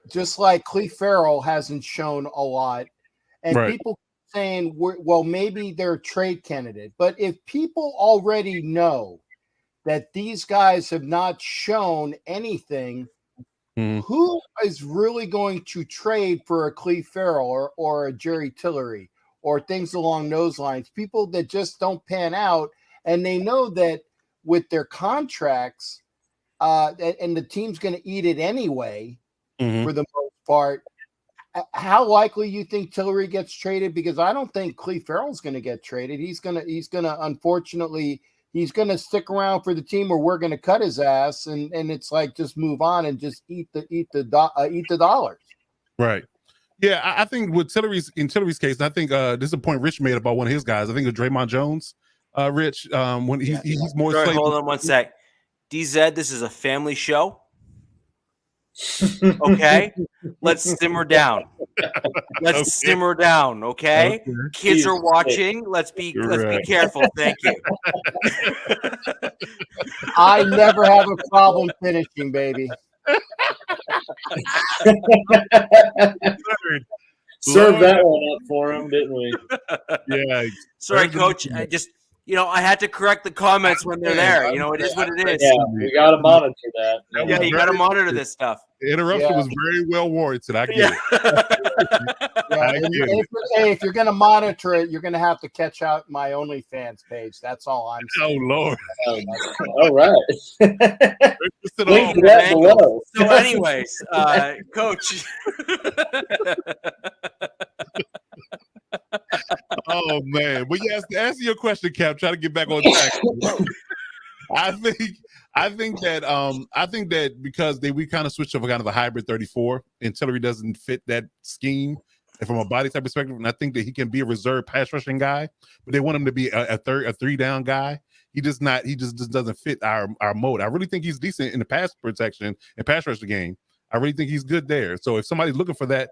just like Cleve Farrell hasn't shown a lot, and people saying, well, maybe they're a trade candidate. But if people already know that these guys have not shown anything, who is really going to trade for a Cleve Farrell or a Jerry Tillery or things along those lines? People that just don't pan out, and they know that with their contracts, and the team's going to eat it anyway for the most part. How likely you think Tillery gets traded? Because I don't think Cleve Farrell's going to get traded. He's gonna unfortunately he's gonna stick around for the team, or we're going to cut his ass, and it's like just move on and just eat the dollars. Right. Yeah, I think with Tillery's case, I think this is a point Rich made about one of his guys. I think it's Draymond Jones. Rich, when he's more. Sorry, hold on one sec. DZ, this is a family show. Okay, let's simmer down. Let's simmer down. Okay, kids are watching. Let's be careful. Thank you. I never have a problem finishing, baby. Served that one up for him, didn't we? Yeah. Sorry, Coach. I had to correct the comments when they're there. It is what it is. Yeah, we got to monitor that. Yeah, you got to monitor this stuff. The interruption was very well warranted. I get it. If you're going to monitor it, you're going to have to catch out my OnlyFans page. That's all I'm saying. Oh, Lord. All right. Link to that below. So anyways, Coach. Oh man, but yes, to answer your question, Cap, try to get back on track. I think that because we kind of switched over kind of a hybrid 34, and Tillery doesn't fit that scheme, and from a body type perspective, and I think that he can be a reserve pass rushing guy, but they want him to be a three down guy. He just doesn't fit our mode. I really think he's decent in the pass protection and pass rush game. I really think he's good there. So if somebody's looking for that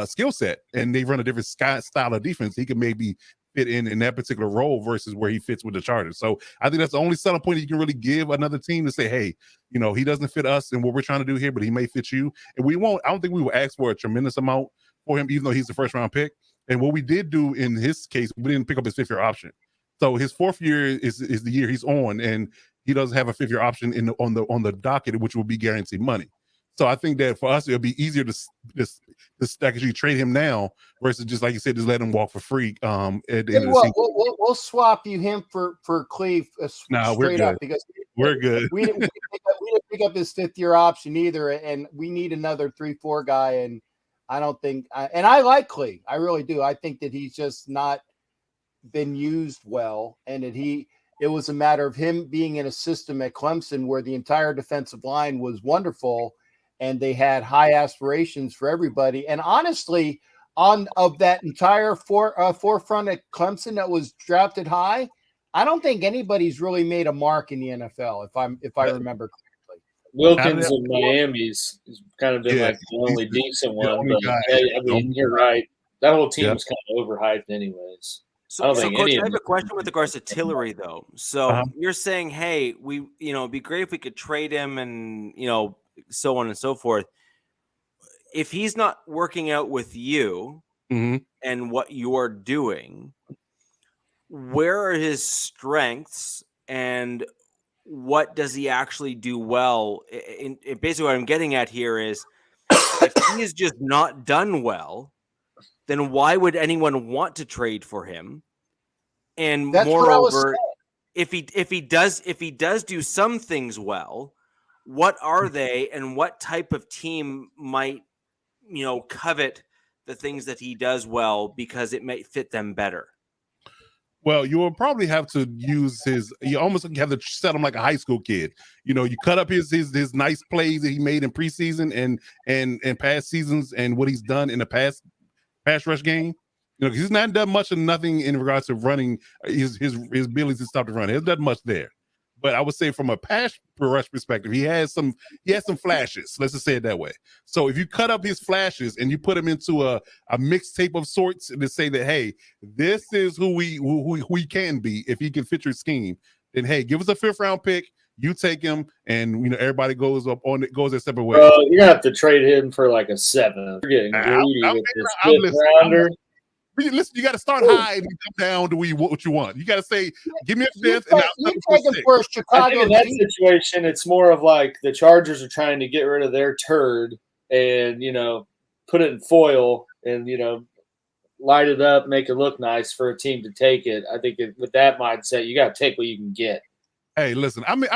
skill set and they run a different style of defense, he can maybe fit in that particular role versus where he fits with the Chargers. So I think that's the only selling point you can really give another team, to say, hey, he doesn't fit us and what we're trying to do here, but he may fit you. And I don't think we will ask for a tremendous amount for him, even though he's the first round pick. And what we did do in his case, we didn't pick up his 5th year option. So his 4th year is the year he's on, and he doesn't have a 5th year option on the docket, which will be guaranteed money. So I think that for us, it'll be easier to actually trade him now versus just, like you said, just let him walk for free. At the end of the season. We'll swap him for Cleve we're good. Up, because we're good. We didn't pick up his 5th year option either, and we need another 3-4 guy. And I don't think, and I like Cleve, I really do. I think that he's just not been used well, and that it was a matter of him being in a system at Clemson where the entire defensive line was wonderful. And they had high aspirations for everybody. And honestly, of that entire forefront at Clemson that was drafted high, I don't think anybody's really made a mark in the NFL, if I remember correctly. Wilkins in Miami's kind of been like the only decent one. But you're right. That whole team was kind of overhyped anyways. So Coach, I have a question with regards to Tillery, though. So you're saying, hey, it'd be great if we could trade him and, so on and so forth. If he's not working out with you and what you're doing, where are his strengths and what does he actually do well? Basically, what I'm getting at here is if he is just not done well, then why would anyone want to trade for him? And That's moreover, if he does do some things well, what are they, and what type of team might covet the things that he does well because it may fit them better? Well, you will probably have to use you almost have to set him like a high school kid. You cut up his nice plays that he made in preseason and past seasons and what he's done in the pass rush game. Because he's not done much of nothing in regards to running his ability to stop the run. He hasn't done much there. But I would say from a pass rush perspective, he has some flashes. Let's just say it that way. So if you cut up his flashes and you put him into a mixtape of sorts and to say that, hey, this is who we can be if he can fit your scheme, then hey, give us a 5th round pick. You take him, and everybody goes their separate ways. You're gonna have to trade him for like a 7th. You're getting greedy with this 5th rounder. Listen, you got to start high and come down to what you want. You got to say, give me a 5th. And you take him for Chicago. I think in that situation, it's more of like the Chargers are trying to get rid of their turd and, put it in foil and, light it up, make it look nice for a team to take it. I think with that mindset, you got to take what you can get. Hey, listen, I'm in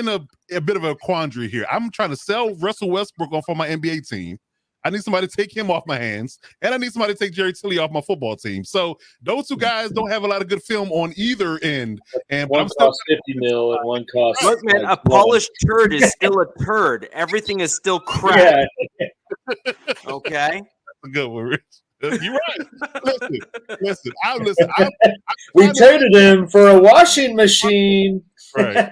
a bit of a quandary here. I'm trying to sell Russell Westbrook for my NBA team. I need somebody to take him off my hands, and I need somebody to take Jerry Tilley off my football team. So those two guys don't have a lot of good film on either end. And one costs $50 million, and one costs. Look, man, a polished turd is still a turd. Everything is still crap. Yeah. Okay, that's a good one, Rich. You're right. Listen. We traded him for a washing machine. Right.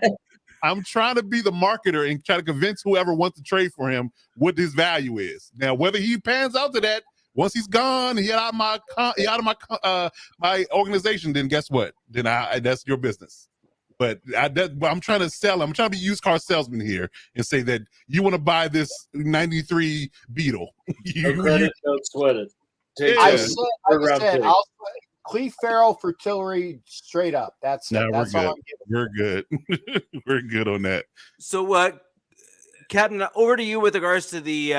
I'm trying to be the marketer and try to convince whoever wants to trade for him what his value is. Now, whether he pans out to that, once he's gone, he out of my organization, then guess what? Then that's your business. But I'm trying to sell. I'm trying to be used car salesman here and say that you want to buy this 93 Beetle. Don't sweat it. Yeah. I said, I'll Cleve Farrell for Tillery straight up. That's all I'm giving. We're good. We're good on that. So, Captain, over to you with regards to the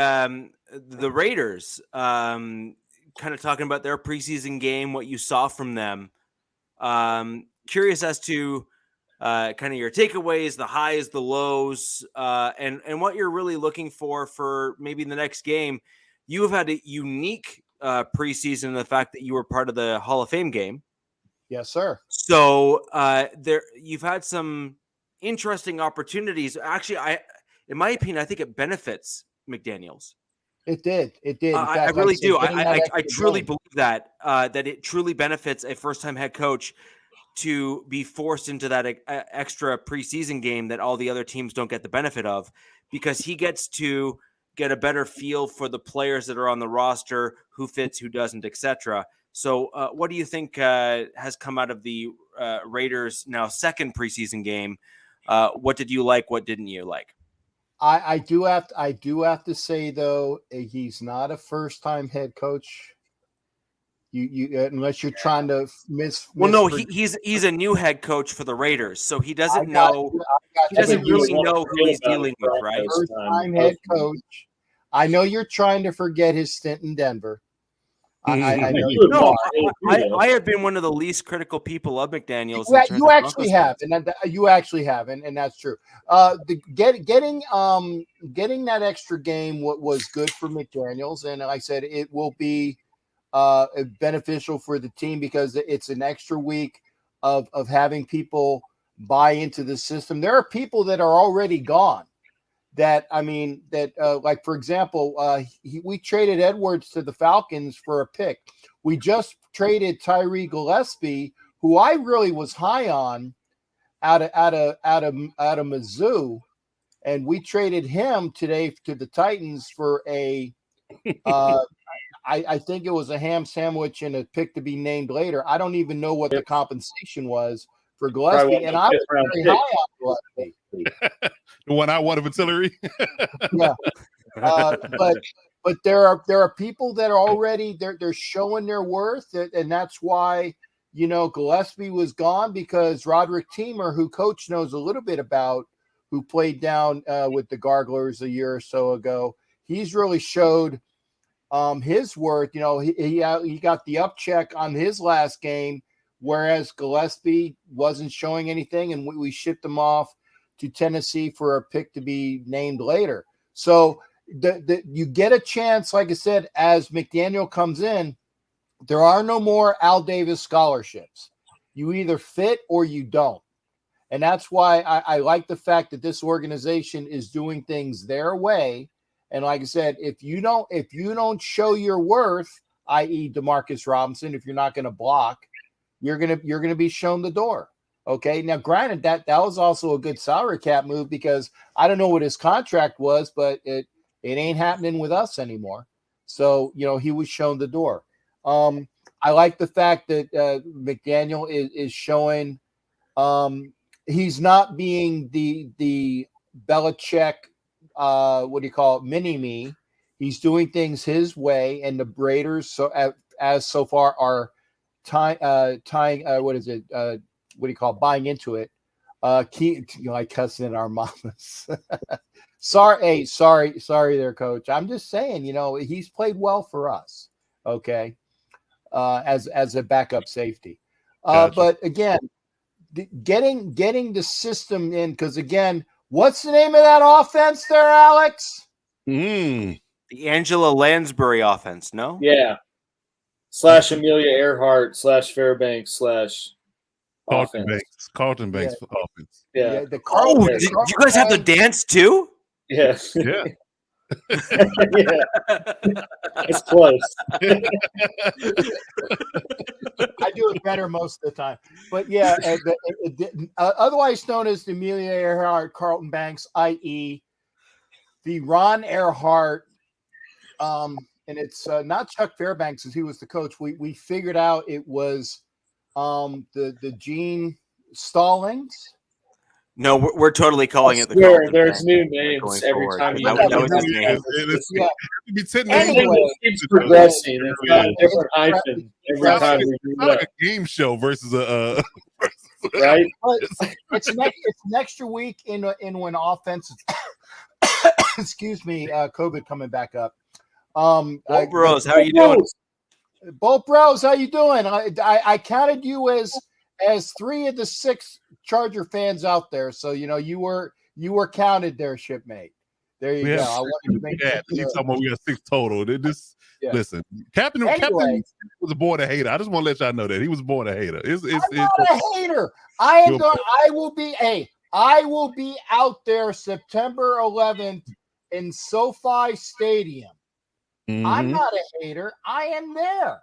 Raiders. Kind of talking about their preseason game, what you saw from them. Curious as to kind of your takeaways, the highs, the lows, and what you're really looking for maybe the next game. You have had a unique preseason, the fact that you were part of the Hall of Fame game. Yes, sir. So you've had some interesting opportunities. Actually, in my opinion, I think it benefits McDaniels. It did. I really do. I truly believe that it truly benefits a first-time head coach to be forced into that extra preseason game that all the other teams don't get the benefit of, because he gets to get a better feel for the players that are on the roster, who fits, who doesn't, etc. So what do you think has come out of the Raiders' now second preseason game? What did you like? What didn't you like? I do have to say, though, he's not a first-time head coach. You unless you're trying to he's a new head coach for the Raiders, so he doesn't know. He doesn't really know who he's dealing with, right? First-time head coach. I know you're trying to forget his stint in Denver. I know you are. I have been one of the least critical people of McDaniels. You actually have, and that's true. Getting that extra game was good for McDaniels, and like I said, it will be beneficial for the team because it's an extra week of having people buy into the system. There are people that are already gone. Like, for example, we traded Edwards to the Falcons for a pick. We just traded Tyree Gillespie, who I really was high on out of Mizzou, and we traded him today to the Titans for a I think it was a ham sandwich and a pick to be named later. I don't even know what the compensation was for Gillespie, and I was very high on Gillespie. The one I wanted for Tillery. Yeah, but there are people that are already they're showing their worth, and that's why Gillespie was gone because Roderick Teamer, who Coach knows a little bit about, who played down with the Garglers a year or so ago, he's really showed his worth. He got the up check on his last game, whereas Gillespie wasn't showing anything, and we shipped him off to Tennessee for a pick to be named later. So you get a chance, like I said, as McDaniel comes in. There are no more Al Davis scholarships. You either fit or you don't. And that's why I like the fact that this organization is doing things their way. And like I said, if you don't show your worth, i.e. DeMarcus Robinson, if you're not going to block, you're gonna be shown the door. Okay. Now, granted, that was also a good salary cap move, because I don't know what his contract was, but it ain't happening with us anymore. So, he was shown the door. I like the fact that McDaniel is showing he's not being the Belichick, mini-me. He's doing things his way, and the Raiders so far are buying into it. Like cussing at our mamas. Sorry there, Coach. I'm just saying, he's played well for us. Okay. As a backup safety. Gotcha. But again, getting the system in, because again, what's the name of that offense there, Alex? The Angela Lansbury offense, no? Yeah. / Amelia Earhart / Fairbanks / Carlton Banks offense. Yeah. Did you guys have the dance too? Yeah. Yeah. Yeah. It's close. I do it better most of the time. But yeah, otherwise known as the Amelia Earhart Carlton Banks, i.e. the Ron Earhart, and it's not Chuck Fairbanks, as he was the coach. We figured out it was the Gene Stallings. No, we're totally calling it the Sure, Carlton there's Banks new names going every forward. time you That was his name. Anyway, it keeps progressing. It's got a different hyphen every time we It's do not like that. a game show versus a Right? It's an extra week in when offense excuse me, COVID coming back up. Bo Bros, how are you doing? Bo Bros, how you doing? I counted you as 3 of the 6 Charger fans out there, so you were counted there, shipmate. There you go. I wanted to make He's talking about we got 6 total. Listen, Captain was born a hater. I just want to let y'all know that he was born a hater. I'm not a hater. I will be out there September 11th in SoFi Stadium. Mm-hmm. I'm not a hater. I am there.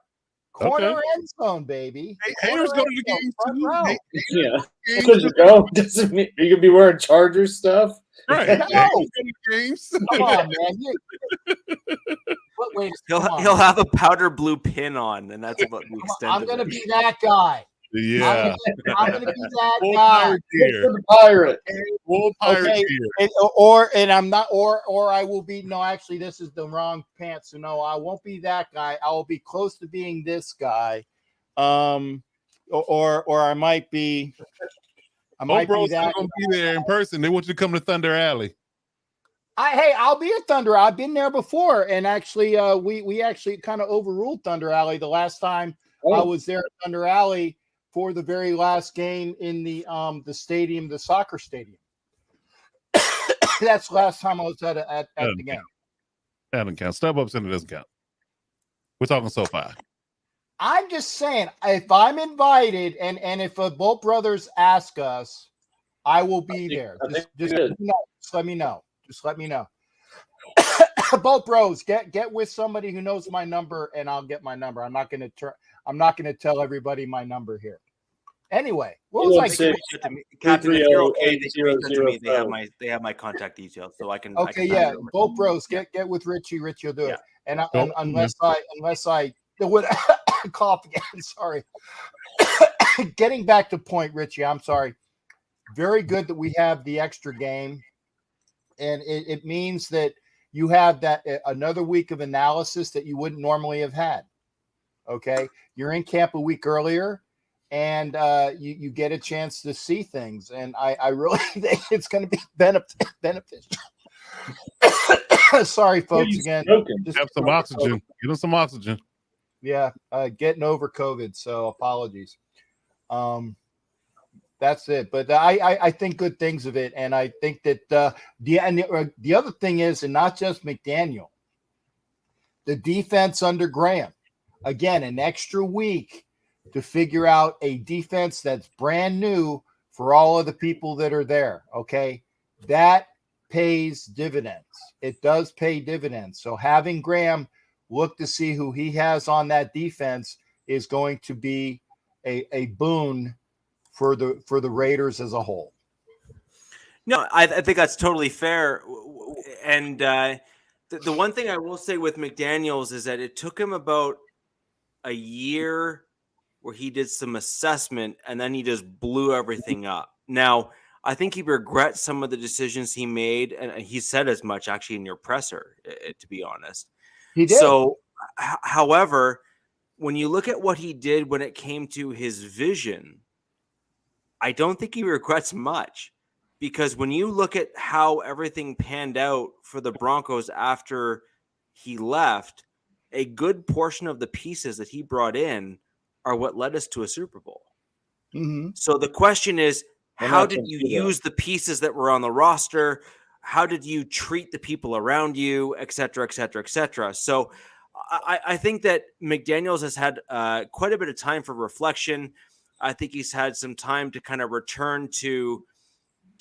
Corner end zone, baby. Haters go to the game too. Yeah. Because you go, doesn't mean you could be wearing Charger stuff. Right. No. Games. Come on, man. Wait, He'll have a powder blue pin on, and that's about the extent. I'm going to be that guy. Yeah. I'm going to be that Full guy. pirate gear. Pirate. Full pirate Okay. gear. I'm not, or I will be. No, actually, this is the wrong pants. So no, I won't be that guy. I will be close to being this guy, or I might be. Bro's not gonna be there in person. They want you to come to Thunder Alley. I'll be at Thunder. I've been there before, and actually, we actually kind of overruled Thunder Alley the last time I was there at Thunder Alley for the very last game in the stadium, the soccer stadium. That's the last time I was at the game. That doesn't count. StubHub Center doesn't count. We're talking SoFi. I'm just saying, if I'm invited and if Bolt Brothers ask us, I will be there. Just let me know. Just let me know. Bolt Bros, get with somebody who knows my number, and I'll get my number. I'm not going to tell everybody my number here. Anyway, what was I saying? Captain, if you're okay, they have my contact details, so I can. Okay, yeah, Bolt Bros, get with Richie. Richie will do it. And unless I would cough again, sorry. Getting back to point, Richie, I'm sorry. Very good that we have the extra game, and it means that you have that another week of analysis that you wouldn't normally have had. Okay, you're in camp a week earlier, and you get a chance to see things. And I really think it's going to be beneficial. Sorry, folks, again. Have some oxygen. Get them some oxygen. Yeah, getting over COVID, so apologies. That's it. But I think good things of it, and I think that the other thing is, and not just McDaniel, the defense under Graham. Again, an extra week to figure out a defense that's brand new for all of the people that are there. Okay, that pays dividends. It does pay dividends. So having Graham look to see who he has on that defense is going to be a boon for the Raiders as a whole. No, I think that's totally fair. And the one thing I will say with McDaniels is that it took him about a year where he did some assessment and then he just blew everything up. Now, I think he regrets some of the decisions he made, and he said as much actually in your presser, to be honest. He did. So, however, when you look at what he did when it came to his vision, I don't think he regrets much, because when you look at how everything panned out for the Broncos after he left, a good portion of the pieces that he brought in are what led us to a Super Bowl. Mm-hmm. So the question is, how did you use the pieces that were on the roster? How did you treat the people around you, et cetera, et cetera, et cetera? So I think that McDaniels has had quite a bit of time for reflection. I think he's had some time to kind of return to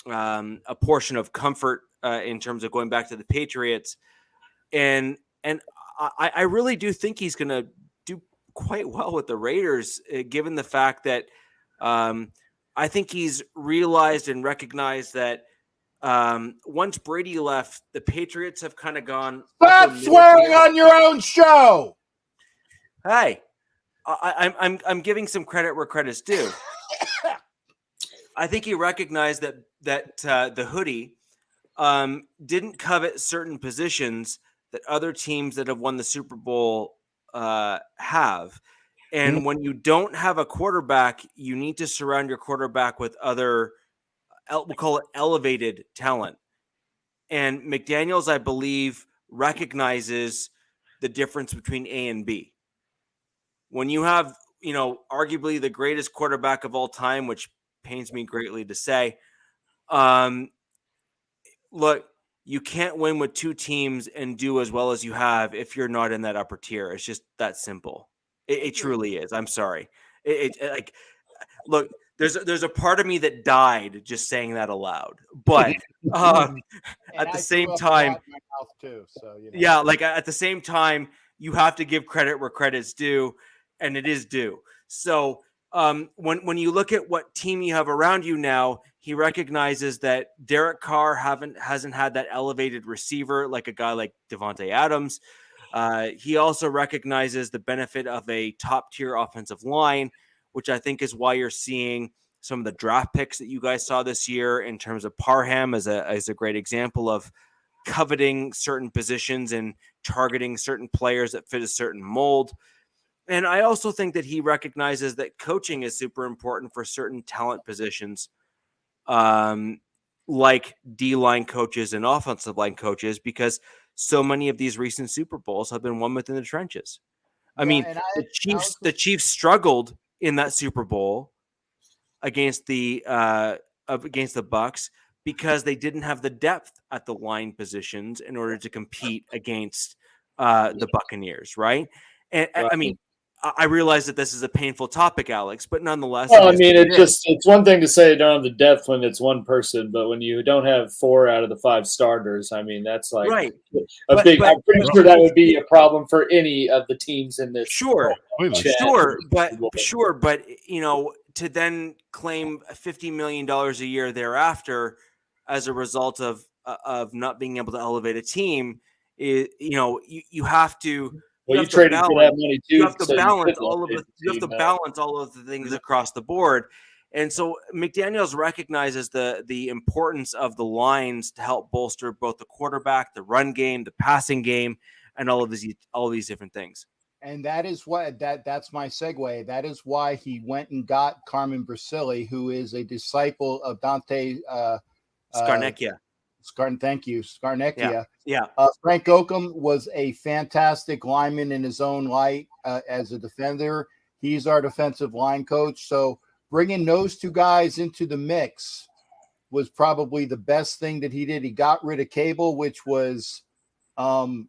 a portion of comfort in terms of going back to the Patriots. And I really do think he's going to do quite well with the Raiders, given the fact that I think he's realized and recognized that once Brady left, the Patriots have kind of gone. Stop swearing on your own show. Hey, I'm giving some credit where credit's due. I think he recognized that the hoodie didn't covet certain positions that other teams that have won the Super Bowl have. And when you don't have a quarterback, you need to surround your quarterback with other, we'll call it elevated talent. And McDaniels, I believe, recognizes the difference between A and B. When you have, arguably the greatest quarterback of all time, which pains me greatly to say, look, you can't win with two teams and do as well as you have if you're not in that upper tier. It's just that simple. It truly is. I'm sorry. Look, there's a part of me that died just saying that aloud, but at the same time, too, so, yeah, like at the same time, you have to give credit where credit's due, and it is due. So when you look at what team you have around you now, he recognizes that Derek Carr hasn't had that elevated receiver like a guy like Devontae Adams. He also recognizes the benefit of a top-tier offensive line, which I think is why you're seeing some of the draft picks that you guys saw this year in terms of Parham as a great example of coveting certain positions and targeting certain players that fit a certain mold. And I also think that he recognizes that coaching is super important for certain talent positions, like D-line coaches and offensive line coaches, because so many of these recent Super Bowls have been won within the trenches. The Chiefs struggled in that Super Bowl against the Bucs because they didn't have the depth at the line positions in order to compete against the Buccaneers, right? And I mean, I realize that this is a painful topic, Alex, but nonetheless. Well, I mean, it's one thing to say you don't have the depth when it's one person, but when you don't have 4 out of the 5 starters, I mean, that's like right. I'm pretty sure that would be a problem for any of the teams in this. Sure, but to then claim $50 million a year thereafter as a result of not being able to elevate a team, you have to. Well, you traded for that money too. You have to balance all of the. You have to balance all of the things across the board, and so McDaniels recognizes the importance of the lines to help bolster both the quarterback, the run game, the passing game, and all of these different things. And that is what that's my segue. That is why he went and got Carmen Brasili, who is a disciple of Dante Scarnecchia. Thank you, Scarnecchia. Yeah. Frank Oakham was a fantastic lineman in his own right as a defender. He's our defensive line coach. So bringing those two guys into the mix was probably the best thing that he did. He got rid of Cable, which was, I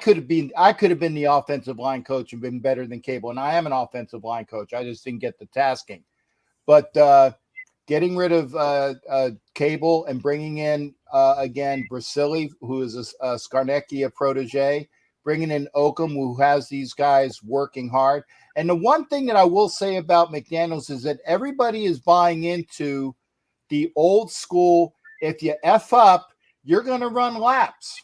could have been the offensive line coach and been better than Cable. And I am an offensive line coach. I just didn't get the tasking. But getting rid of Cable and bringing in, again, Brasili, who is a Scarnecchia protege, bringing in Oakham, who has these guys working hard. And the one thing that I will say about McDaniels is that everybody is buying into the old school, if you F up, you're going to run laps.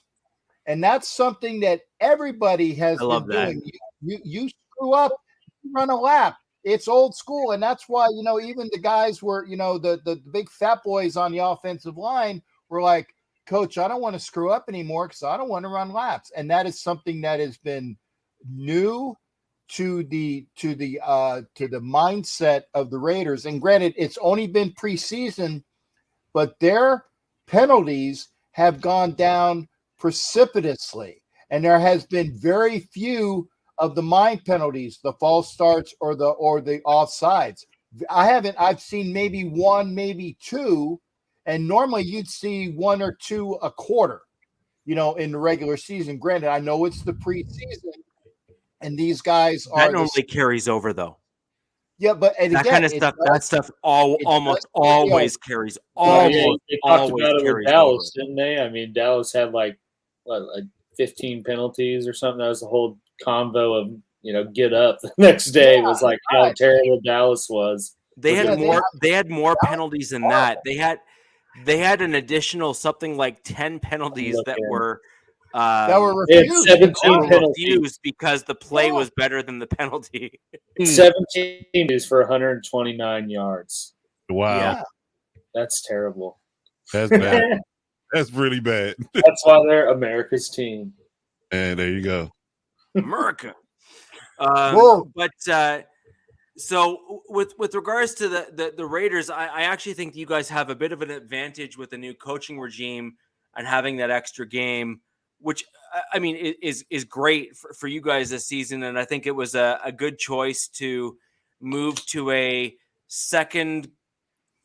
And that's something that everybody has been doing. You screw up, you run a lap. It's old school. And that's why, even the guys were, the big fat boys on the offensive line were like, Coach, I don't want to screw up anymore because I don't want to run laps. And that is something that has been new to the mindset of the Raiders. And granted, it's only been preseason, but their penalties have gone down precipitously. And there has been very few of the mind penalties, the false starts or the offsides. I've seen maybe one, maybe two. And normally you'd see one or two a quarter, in the regular season. Granted, I know it's the preseason, and these guys that normally carries over, though. Yeah, but that kind of stuff, almost always carries. Almost they talked always about it with carries Dallas, over. didn't they? I mean, Dallas had like 15 penalties or something. That was the whole convo of get up the next day was like how terrible Dallas was. They had more penalties than that. They had an additional something like 10 penalties that were refused. 17 penalties because the play was better than the penalty. 17 is for 129 yards. Wow. Yeah. That's terrible. That's bad. That's really bad. That's why they're America's team. And there you go. America. So with regards to the Raiders, I actually think you guys have a bit of an advantage with the new coaching regime and having that extra game, which I mean is great for you guys this season. And I think it was a good choice to move to a second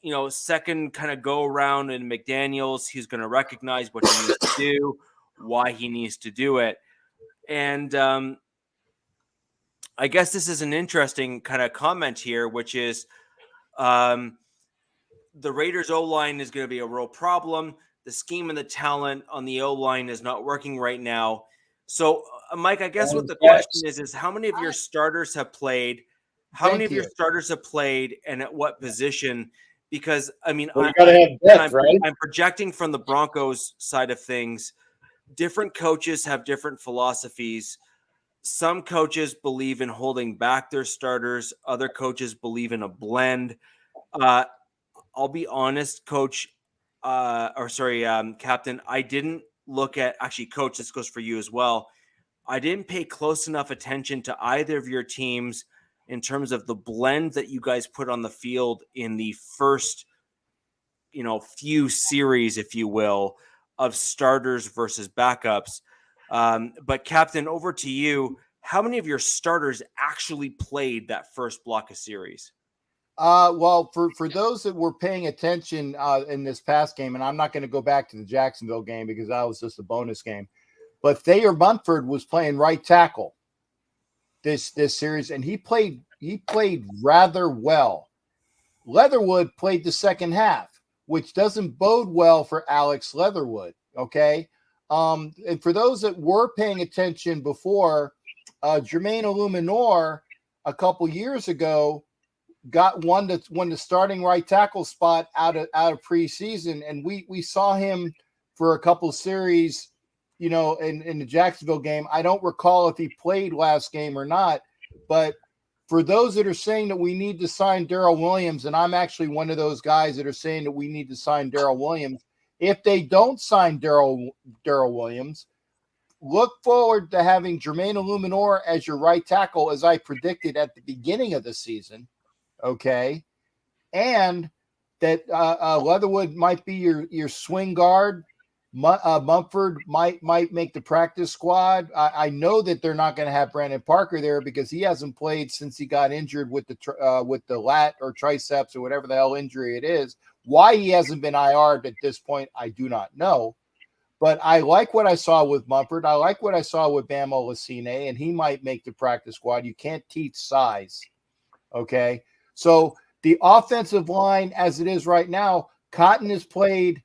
kind of go around in McDaniels. He's going to recognize what he needs to do, why he needs to do it. And I guess this is an interesting kind of comment here, which is the Raiders O-line is going to be a real problem. The scheme and the talent on the O-line is not working right now. So, Mike, I guess what the question is how many of your starters have played? How many of your starters have played and at what position? Because, I mean, you gotta have depth, right? I'm projecting from the Broncos side of things. Different coaches have different philosophies. Some coaches believe in holding back their starters. Other coaches believe in a blend. I'll be honest, Captain. I didn't look at – actually, Coach, this goes for you as well. I didn't pay close enough attention to either of your teams in terms of the blend that you guys put on the field in the first, few series, if you will, of starters versus backups. But Captain, over to you. How many of your starters actually played that first block of series? Well, for those that were paying attention in this past game, and I'm not going to go back to the Jacksonville game because that was just a bonus game, but Thayer Munford was playing right tackle this series, and he played rather well. Leatherwood played the second half, which doesn't bode well for Alex Leatherwood. Okay. And for those that were paying attention before, Jermaine Illuminor a couple years ago won the starting right tackle spot out of preseason, and we saw him for a couple series, in the Jacksonville game. I don't recall if he played last game or not, but for those that are saying that we need to sign Darrell Williams, and I'm actually one of those guys that are saying that we need to sign Darrell Williams. If they don't sign Darrell Williams, look forward to having Jermaine Illuminor as your right tackle, as I predicted at the beginning of the season. Okay. And that Leatherwood might be your swing guard. Mumford might make the practice squad. I know that they're not going to have Brandon Parker there because he hasn't played since he got injured with the lat or triceps or whatever the hell injury it is. Why he hasn't been IR'd at this point, I do not know. But I like what I saw with Mumford. I like what I saw with Bam Olasine, and he might make the practice squad. You can't teach size. Okay. So the offensive line as it is right now, Cotton has played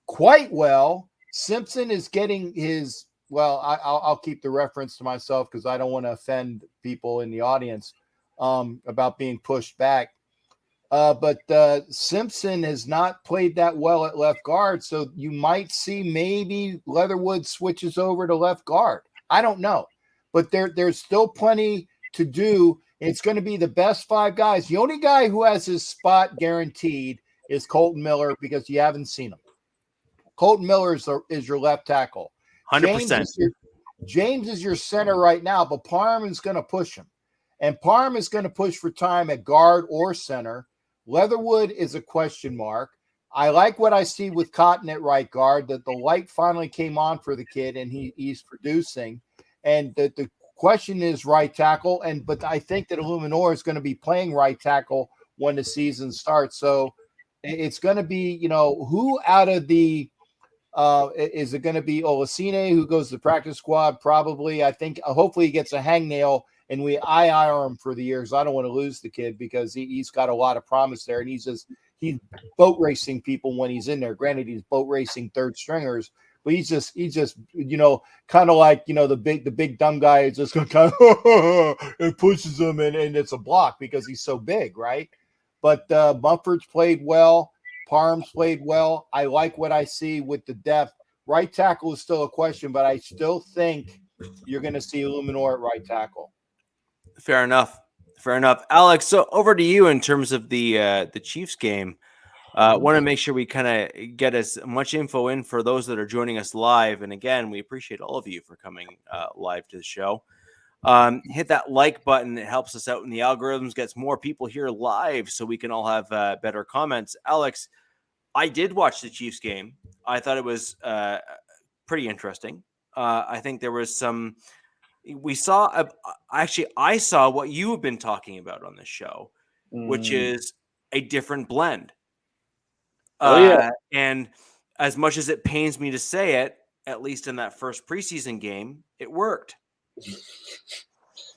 quite well. Simpson is getting his, well, I'll keep the reference to myself because I don't want to offend people in the audience about being pushed back. But Simpson has not played that well at left guard, so you might see maybe Leatherwood switches over to left guard. I don't know, but there's still plenty to do. It's going to be the best 5 guys. The only guy who has his spot guaranteed is Colton Miller because you haven't seen him. Colton Miller is your left tackle. 100%. James is your center right now, but Parham is going to push him. And Parham is going to push for time at guard or center. Leatherwood is a question mark. I like what I see with Cotton at right guard, that the light finally came on for the kid and he's producing. And the question is right tackle. But I think that Illuminor is going to be playing right tackle when the season starts. So it's going to be, who out of the is it going to be Olasine who goes to the practice squad? Probably. I think hopefully he gets a hangnail and we IR him for the years. I don't want to lose the kid because he's got a lot of promise there, and he's boat racing people when he's in there. Granted, he's boat racing third stringers, but he's just kind of like the big dumb guy is just going to kind of and pushes him and it's a block because he's so big, right? But Mumford's played well, Parham's played well. I like what I see with the depth. Right tackle is still a question, but I still think you're going to see Illuminor at right tackle. Fair enough. Alex, so over to you in terms of the Chiefs game. Want to make sure we kind of get as much info in for those that are joining us live. And again, we appreciate all of you for coming live to the show. Hit that like button. It helps us out in the algorithms, gets more people here live so we can all have better comments. Alex, I did watch the Chiefs game. I thought it was pretty interesting. I think there was some... We saw, I saw what you have been talking about on this show, which is a different blend. And as much as it pains me to say it, at least in that first preseason game, it worked.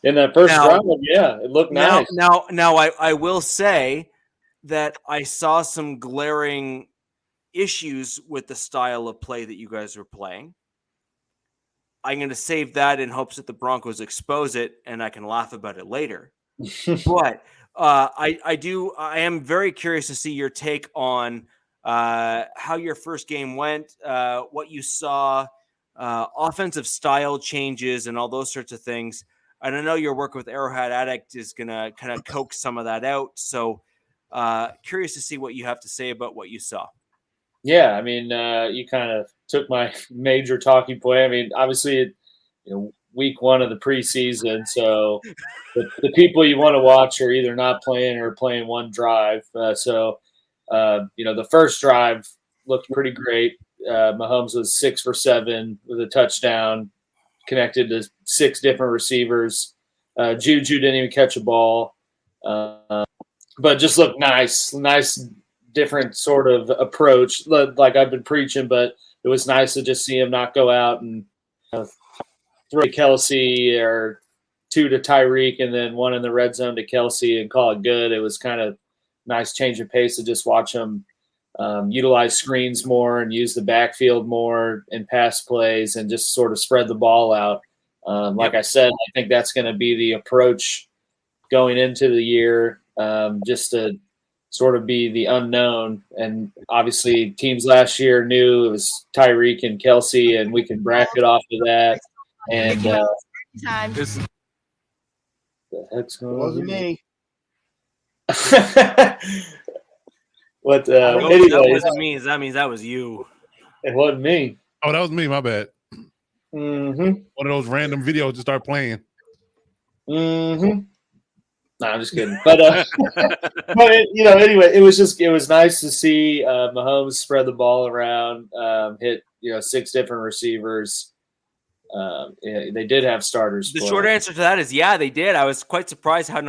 In that first round, it looked nice. Now, I will say that I saw some glaring issues with the style of play that you guys were playing. I'm going to save that in hopes that the Broncos expose it and I can laugh about it later. But I am very curious to see your take on how your first game went, what you saw, offensive style changes and all those sorts of things. And I know your work with Arrowhead Addict is going to kind of coax some of that out. So curious to see what you have to say about what you saw. Yeah, I mean, you kind of took my major talking point. I mean, obviously, week 1 of the preseason, so the people you want to watch are either not playing or playing one drive. The first drive looked pretty great. Mahomes was 6 for 7 with a touchdown, connected to 6 different receivers. Juju didn't even catch a ball, but just looked nice, different sort of approach, like I've been preaching. But it was nice to just see him not go out and throw to Kelsey or 2 to Tyreek and then 1 in the red zone to Kelsey and call it good. It was kind of nice change of pace to just watch him utilize screens more and use the backfield more in pass plays and just sort of spread the ball out. Like I said, I think that's going to be the approach going into the year, just to sort of be the unknown. And obviously teams last year knew it was Tyreek and Kelsey, and we can bracket off of that. And the heck's going on? Wasn't me. What? That Anyway, wasn't me. That means that was you. it wasn't me. Oh, that was me. My bad. Mm-hmm. One of those random videos to start playing. Mm-hmm. No, I'm just kidding. But anyway, it was nice to see Mahomes spread the ball around, hit 6 different receivers. They did have starters. The short answer to that is yeah, they did. I was quite surprised how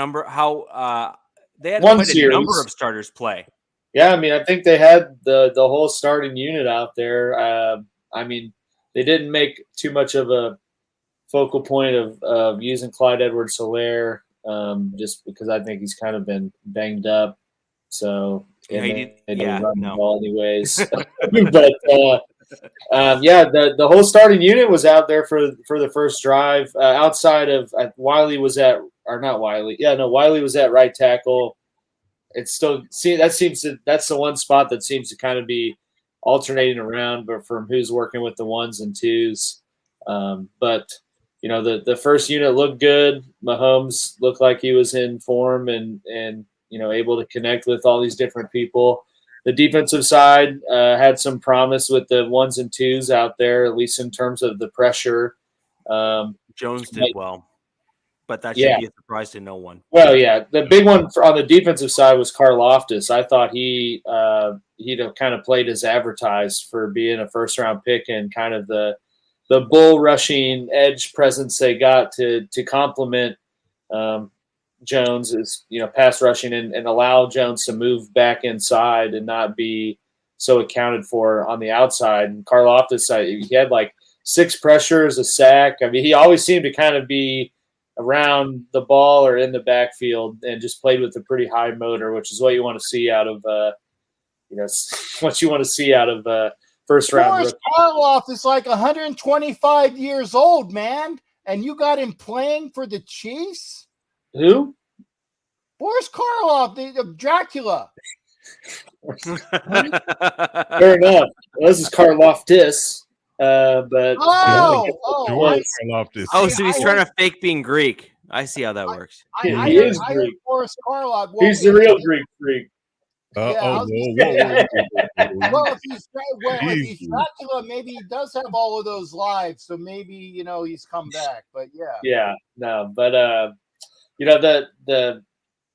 they had One quite series. a number of starters play. Yeah, I mean, I think they had the whole starting unit out there. I mean, they didn't make too much of a focal point of using Clyde Edwards-Helaire, just because I think he's kind of been banged up. So they don't run the ball anyways. But the whole starting unit was out there for the first drive. Outside of Wiley was at Wiley was at right tackle. It's still that's the one spot that seems to kind of be alternating around, but from who's working with the 1s and 2s. But the first unit looked good. Mahomes looked like he was in form and able to connect with all these different people. The defensive side had some promise with the 1s and 2s out there, at least in terms of the pressure. Jones did well, but that should be a surprise to no one. Well, yeah, the big one on the defensive side was Karlaftis. I thought he'd have kind of played as advertised for being a first-round pick and kind of the bull rushing edge presence they got to complement Jones is pass rushing and allow Jones to move back inside and not be so accounted for on the outside. And Karlaftis, he had like 6 pressures, a sack. I mean, he always seemed to kind of be around the ball or in the backfield and just played with a pretty high motor, which is what you want to see out of first round. Boris Karloff is like 125 years old, man, and you got him playing for the Chiefs? Who? Boris Karloff, the Dracula. Fair enough. Well, this is Karlaftis, but Karlaftis. Oh, so he's trying to fake being Greek. I see how that works. He is Greek. Boris Karloff. Well, he's the real Greek freak. Well, if he's Dracula, maybe he does have all of those lives, so maybe he's come back. But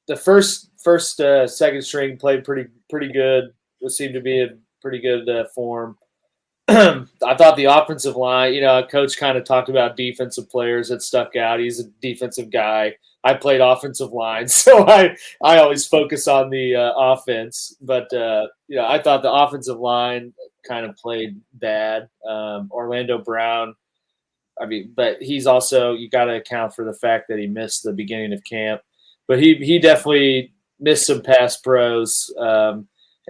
the first second string played pretty good. It seemed to be a pretty good form. I thought the offensive line, coach kind of talked about defensive players that stuck out. He's a defensive guy. I played offensive line, so I always focus on the offense. But I thought the offensive line kind of played bad. Orlando Brown, but he's also, you got to account for the fact that he missed the beginning of camp. But he definitely missed some pass pros and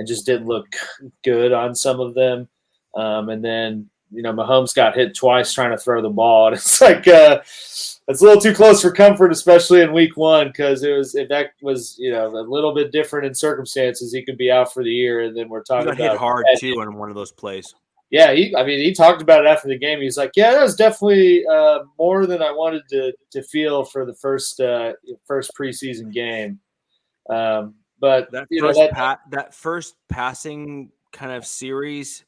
just didn't look good on some of them. And then Mahomes got hit twice trying to throw the ball, and it's like it's a little too close for comfort, especially in week 1, because if that was a little bit different in circumstances, he could be out for the year. And then we're talking about hit hard too on one of those plays. Yeah, he talked about it after the game. He's like, yeah, that was definitely more than I wanted to feel for the first preseason game. But that first passing kind of series,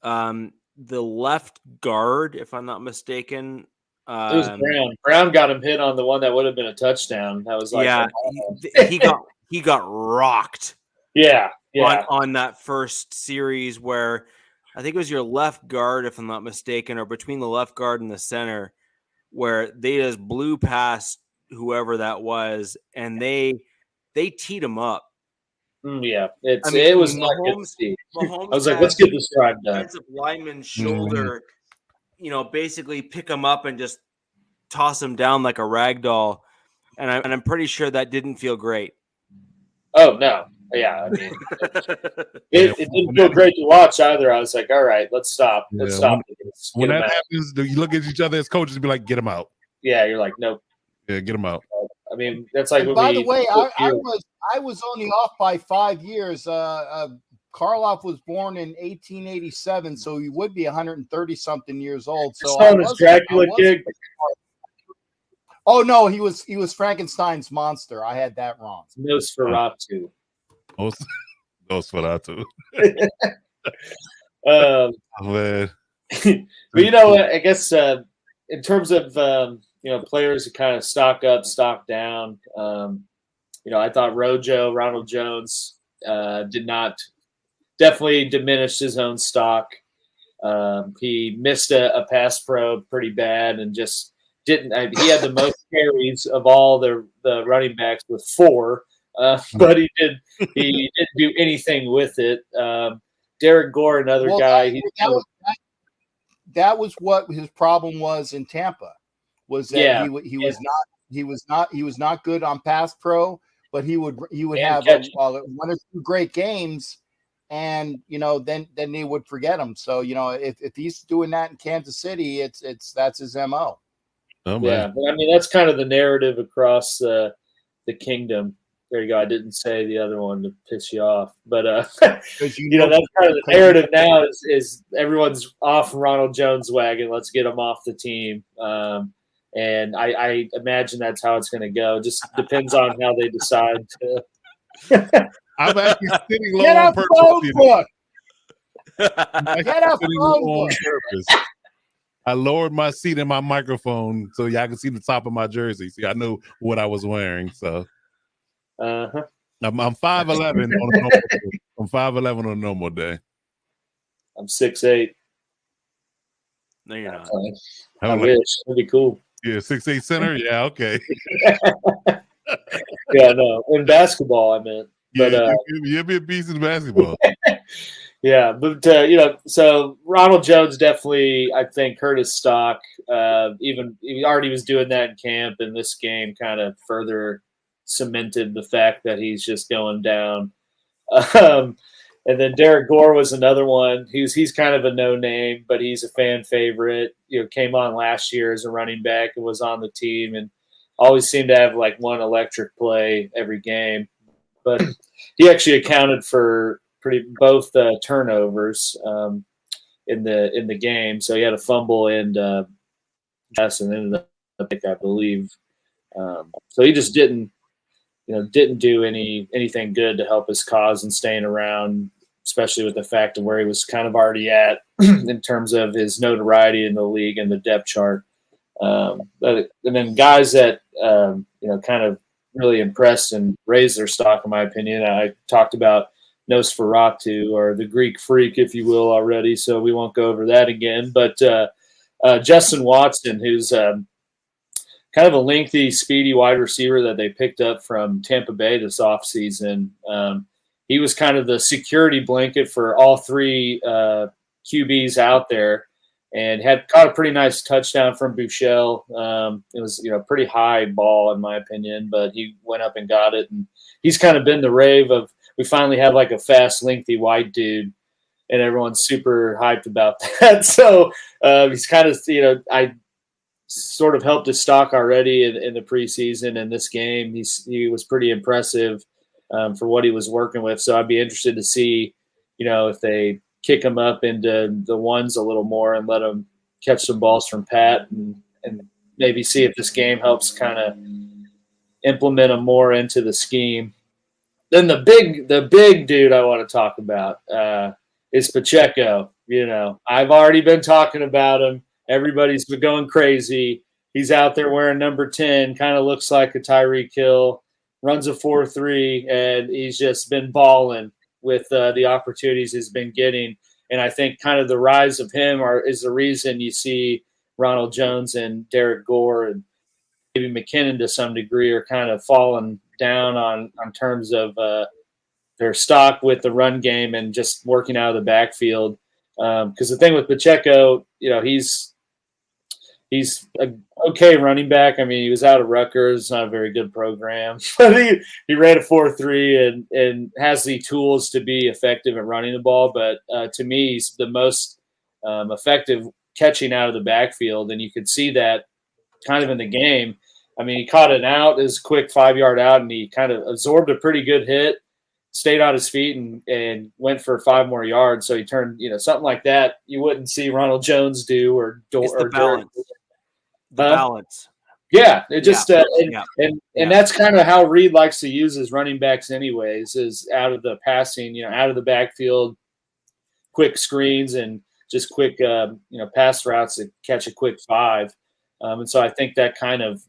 the left guard, if I'm not mistaken. It was Brown. Brown got him hit on the one that would have been a touchdown. That was like, he got rocked. Yeah. On that first series where I think it was your left guard, if I'm not mistaken, or between the left guard and the center, where they just blew past whoever that was, and they teed him up. Yeah, it was not good to see. I was like, let's get this drive done. Defensive lineman's shoulder, basically pick him up and just toss him down like a rag doll, and I'm pretty sure that didn't feel great. Oh no, yeah, it didn't feel great to watch either. I was like, all right, let's stop. Let's stop. When that happens, you look at each other as coaches and be like, get him out. Yeah, you're like, nope. Yeah, get him out. That's like. By the way, I was only off by 5 years. Karloff was born in 1887, so he would be 130-something years old. So Dracula kid. Oh no, he was Frankenstein's monster. I had that wrong. Nosferatu. Nosferatu. Man. But I guess in terms of players who kind of stock up, stock down, I thought Ronald Jones definitely diminished his own stock. He missed a pass pro pretty bad and just didn't. He had the most carries of all the running backs with 4, but he didn't do anything with it. Derek Gore, another guy. That was what his problem was in Tampa. Was that he was not good on pass pro, but he would have one or two great games, and then they would forget him. So if he's doing that in Kansas City, that's his MO. Oh, yeah, but I mean that's kind of the narrative across the kingdom. There you go. I didn't say the other one to piss you off, but that's kind of the narrative now is everyone's off Ronald Jones wagon. Let's get him off the team. And I imagine that's how it's going to go. Just depends on how they decide to. I'm actually sitting low on purpose. Get a phone book. I lowered my seat and my microphone so y'all can see the top of my jersey. See, I know what I was wearing. So I'm 5'11" on a normal day. I'm 5'11" on a normal day. I'm 6'8". No, you're not. I wish. That'd be cool. Yeah, 6'8" center. Yeah, okay. Yeah, no. In basketball, I meant. But you'll be a beast in basketball. Yeah, but so Ronald Jones definitely, I think, hurt his stock. Even he already was doing that in camp, and this game kind of further cemented the fact that he's just going down. And then Derek Gore was another one. He's kind of a no name, but he's a fan favorite. Came on last year as a running back and was on the team, and always seemed to have like one electric play every game. But he actually accounted for both turnovers in the game. So he had a fumble and pass and ended up pick, I believe. So he just didn't do anything good to help his cause and staying around, especially with the fact of where he was kind of already at in terms of his notoriety in the league and the depth chart. And then guys that kind of really impressed and raised their stock, in my opinion. I talked about Nosferatu, or the Greek Freak, if you will, already, so we won't go over that again. But Justin Watson, who's kind of a lengthy, speedy wide receiver that they picked up from Tampa Bay this offseason. He was kind of the security blanket for all 3 QBs out there, and had caught a pretty nice touchdown from Buechele. It was pretty high ball in my opinion, but he went up and got it. And he's kind of been the rave of, we finally have like a fast, lengthy white dude, and everyone's super hyped about that. So he's kind of, I sort of helped his stock already in the preseason. And this game, he was pretty impressive for what he was working with. So I'd be interested to see, if they kick him up into the ones a little more and let him catch some balls from Pat, and maybe see if this game helps kind of implement him more into the scheme. Then the big dude I want to talk about is Pacheco. I've already been talking about him. Everybody's been going crazy. He's out there wearing number 10, kind of looks like a Tyreek Hill, runs a 4.3, and he's just been balling with the opportunities he's been getting. And I think kind of the rise of him is the reason you see Ronald Jones and Derek Gore and maybe McKinnon to some degree are kind of falling down on terms of their stock with the run game and just working out of the backfield. Because the thing with Pacheco, he's an okay running back. I mean, he was out of Rutgers, not a very good program, but he ran a 4.3 and has the tools to be effective at running the ball. But to me, he's the most effective catching out of the backfield, and you could see that kind of in the game. I mean, he caught an out, his quick 5-yard out, and he kind of absorbed a pretty good hit, stayed on his feet, and went for 5 more yards. So he turned, something like that you wouldn't see Ronald Jones do or the balance. The balance. Yeah, it just and that's kind of how Reed likes to use his running backs anyways, is out of the passing, out of the backfield, quick screens and just quick, pass routes to catch a quick 5. And so I think that kind of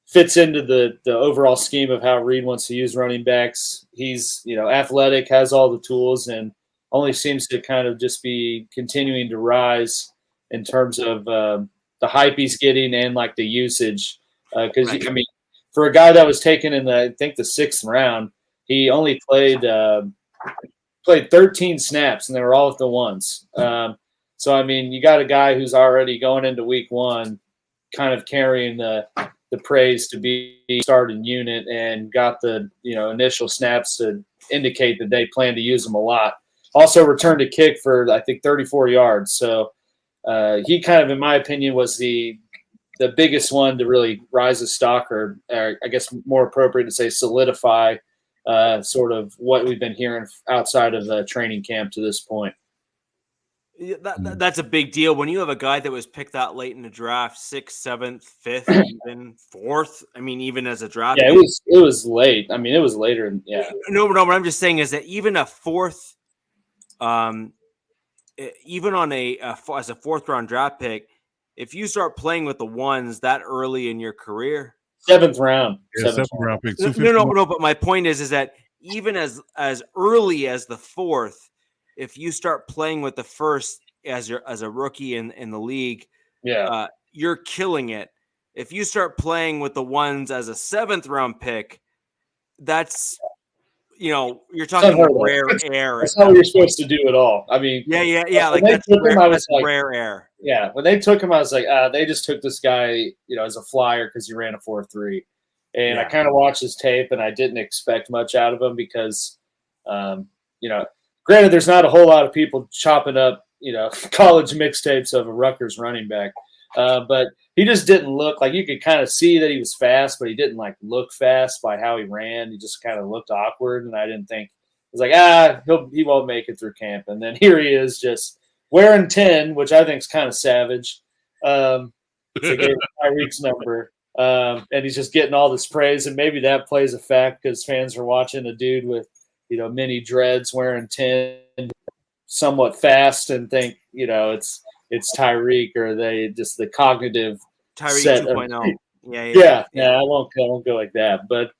fits into the overall scheme of how Reed wants to use running backs. He's, athletic, has all the tools, and only seems to kind of just be continuing to rise in terms of the hype he's getting and like the usage. Because for a guy that was taken in I think the 6th round, he only played 13 snaps, and they were all at the ones. So you got a guy who's already going into week 1, kind of carrying the praise to be starting unit, and got the initial snaps to indicate that they plan to use him a lot. Also returned a kick for I think 34 yards. So he kind of, in my opinion, was the biggest one to really rise a stock, or I guess more appropriate to say solidify sort of what we've been hearing outside of training camp to this point. Yeah, that's a big deal when you have a guy that was picked that late in the draft, 6th, 7th, 5th, even 4th. Even as a draft, it was late. It was later. Yeah, no. What I'm just saying is that even a 4th, even on as a 4th round draft pick, if you start playing with the ones that early in your career, 7th round, yeah, 7th round pick. No. But my point is that even as early as the 4th. If you start playing with the 1st as a rookie in the league, you're killing it. If you start playing with the ones as a 7th round pick, that's you're talking rare air. That's not what you're supposed to do at all. Yeah. Like that's rare air. Yeah, when they took him, I was like, they just took this guy, as a flyer because he ran a 4.3, and I kind of watched his tape, and I didn't expect much out of him because, granted, there's not a whole lot of people chopping up, college mixtapes of a Rutgers running back. But he just didn't look like, you could kind of see that he was fast, but he didn't look fast by how he ran. He just kind of looked awkward. And I didn't think, I was like, he won't make it through camp. And then here he is just wearing 10, which I think is kind of savage. So gave Tyreek's number. And he's just getting all this praise. And maybe that plays a fact because fans are watching a dude with, mini dreads wearing 10, somewhat fast, and think, it's Tyreek, or they just the cognitive Tyreek 2.0. Yeah. I won't go like that. But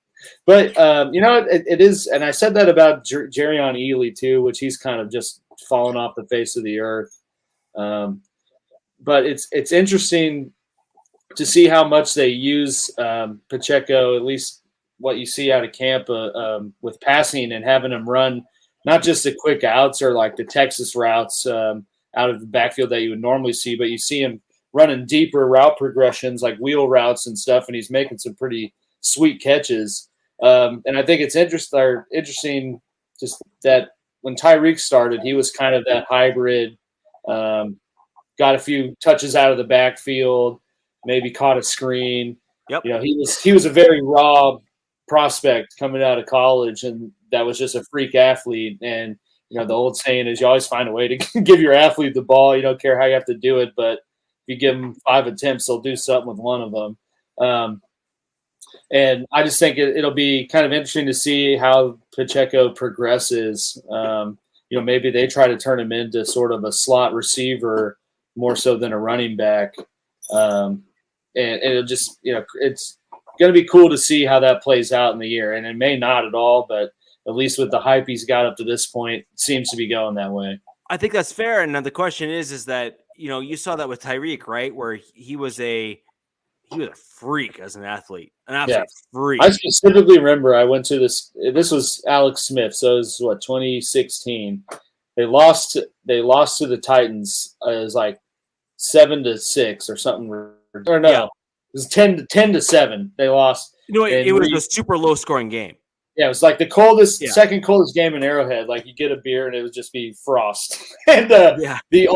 it is, and I said that about Jerrion Ely too, which he's kind of just fallen off the face of the earth. But it's interesting to see how much they use Pacheco, at least what you see out of camp with passing and having him run not just the quick outs or like the Texas routes out of the backfield that you would normally see, but you see him running deeper route progressions like wheel routes and stuff, and he's making some pretty sweet catches. And I think it's interesting just that when Tyreek started, he was kind of that hybrid, got a few touches out of the backfield, maybe caught a screen. Yep. He was a very raw prospect coming out of college, and that was just a freak athlete. And the old saying is you always find a way to give your athlete the ball. You don't care how you have to do it, but if you give them 5 attempts, they'll do something with one of them. And I just think it'll be kind of interesting to see how Pacheco progresses. Maybe they try to turn him into sort of a slot receiver more so than a running back. And it'll just, it's going to be cool to see how that plays out in the year. And it may not at all, but at least with the hype he's got up to this point, it seems to be going that way. I think that's fair. And now the question is that, you saw that with Tyreek, right? Where he was a freak as an athlete, an absolute freak. I specifically remember I went to this was Alex Smith. So it was 2016. They lost to the Titans. It was like 7-6 or something. Or no, it was 10-7. They lost. It was a super low scoring game. Yeah, it was like the second coldest game in Arrowhead. Like you get a beer and it would just be frost. And it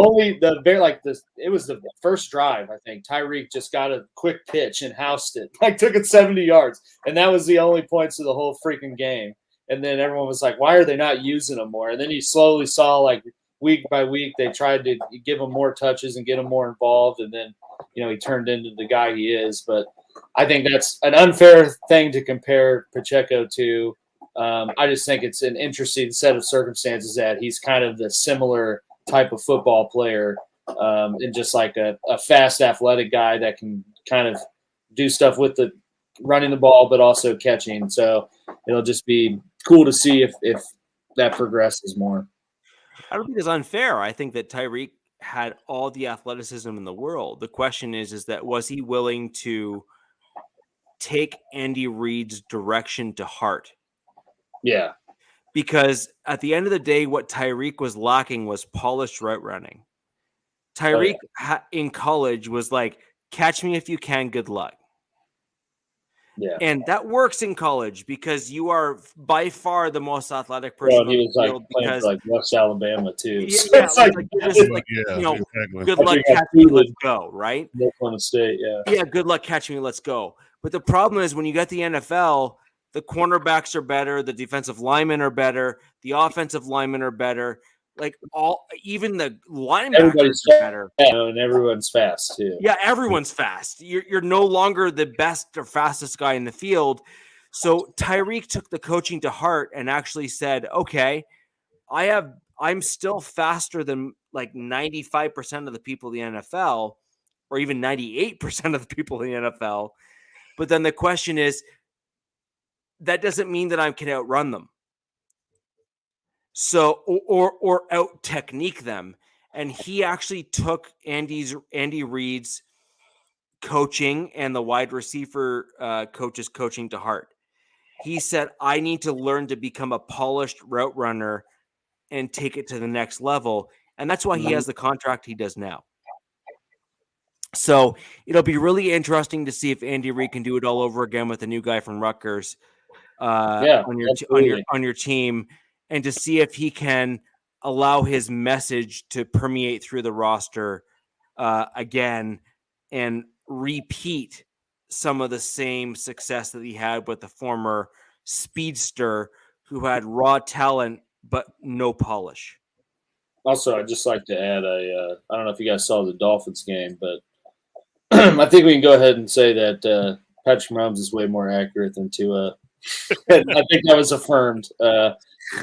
was the first drive. I think Tyreek just got a quick pitch and housed it. Took it 70 yards, and that was the only points of the whole freaking game. And then everyone was like, "Why are they not using him more?" And then you slowly saw week by week they tried to give him more touches and get him more involved, and then he turned into the guy he is. But I think that's an unfair thing to compare Pacheco to. I just think it's an interesting set of circumstances that he's kind of the similar type of football player, and just like a fast, athletic guy that can kind of do stuff with the running the ball, but also catching. So it'll just be cool to see if that progresses more. I don't think it's unfair. I think that Tyreek had all the athleticism in the world. The question is that was he willing to take Andy Reid's direction to heart? Yeah. Because at the end of the day, what Tyreek was lacking was polished route running. Tyreek in college was like, catch me if you can, good luck. Yeah. And that works in college because you are by far the most athletic person Well, he was like playing because for like West Alabama too. Yeah, So it's like, Exactly. good luck catching me, let's go, right? Oklahoma State, Yeah, good luck catching me, let's go. But the problem is when you get the NFL, the cornerbacks are better, the defensive linemen are better, the offensive linemen are better. Like even the linebackers are better. Yeah, and everyone's fast too. Yeah, everyone's fast. You're no longer the best or fastest guy in the field. So Tyreek took the coaching to heart and actually said, okay, I'm still faster than like 95% of the people in the NFL, or even 98% of the people in the NFL. But then the question is, that doesn't mean that I can outrun them. So, or out technique them. And he actually took Andy Reid's coaching and the wide receiver coach's coaching to heart. He said, I need to learn to become a polished route runner and take it to the next level. And that's why he has the contract he does now. So it'll be really interesting to see if Andy Reid can do it all over again with a new guy from Rutgers on your team, and to see if he can allow his message to permeate through the roster again and repeat some of the same success that he had with the former speedster who had raw talent but no polish. Also, I'd just like to add I don't know if you guys saw the Dolphins game, but I think we can go ahead and say that Patrick Mahomes is way more accurate than Tua. I think that was affirmed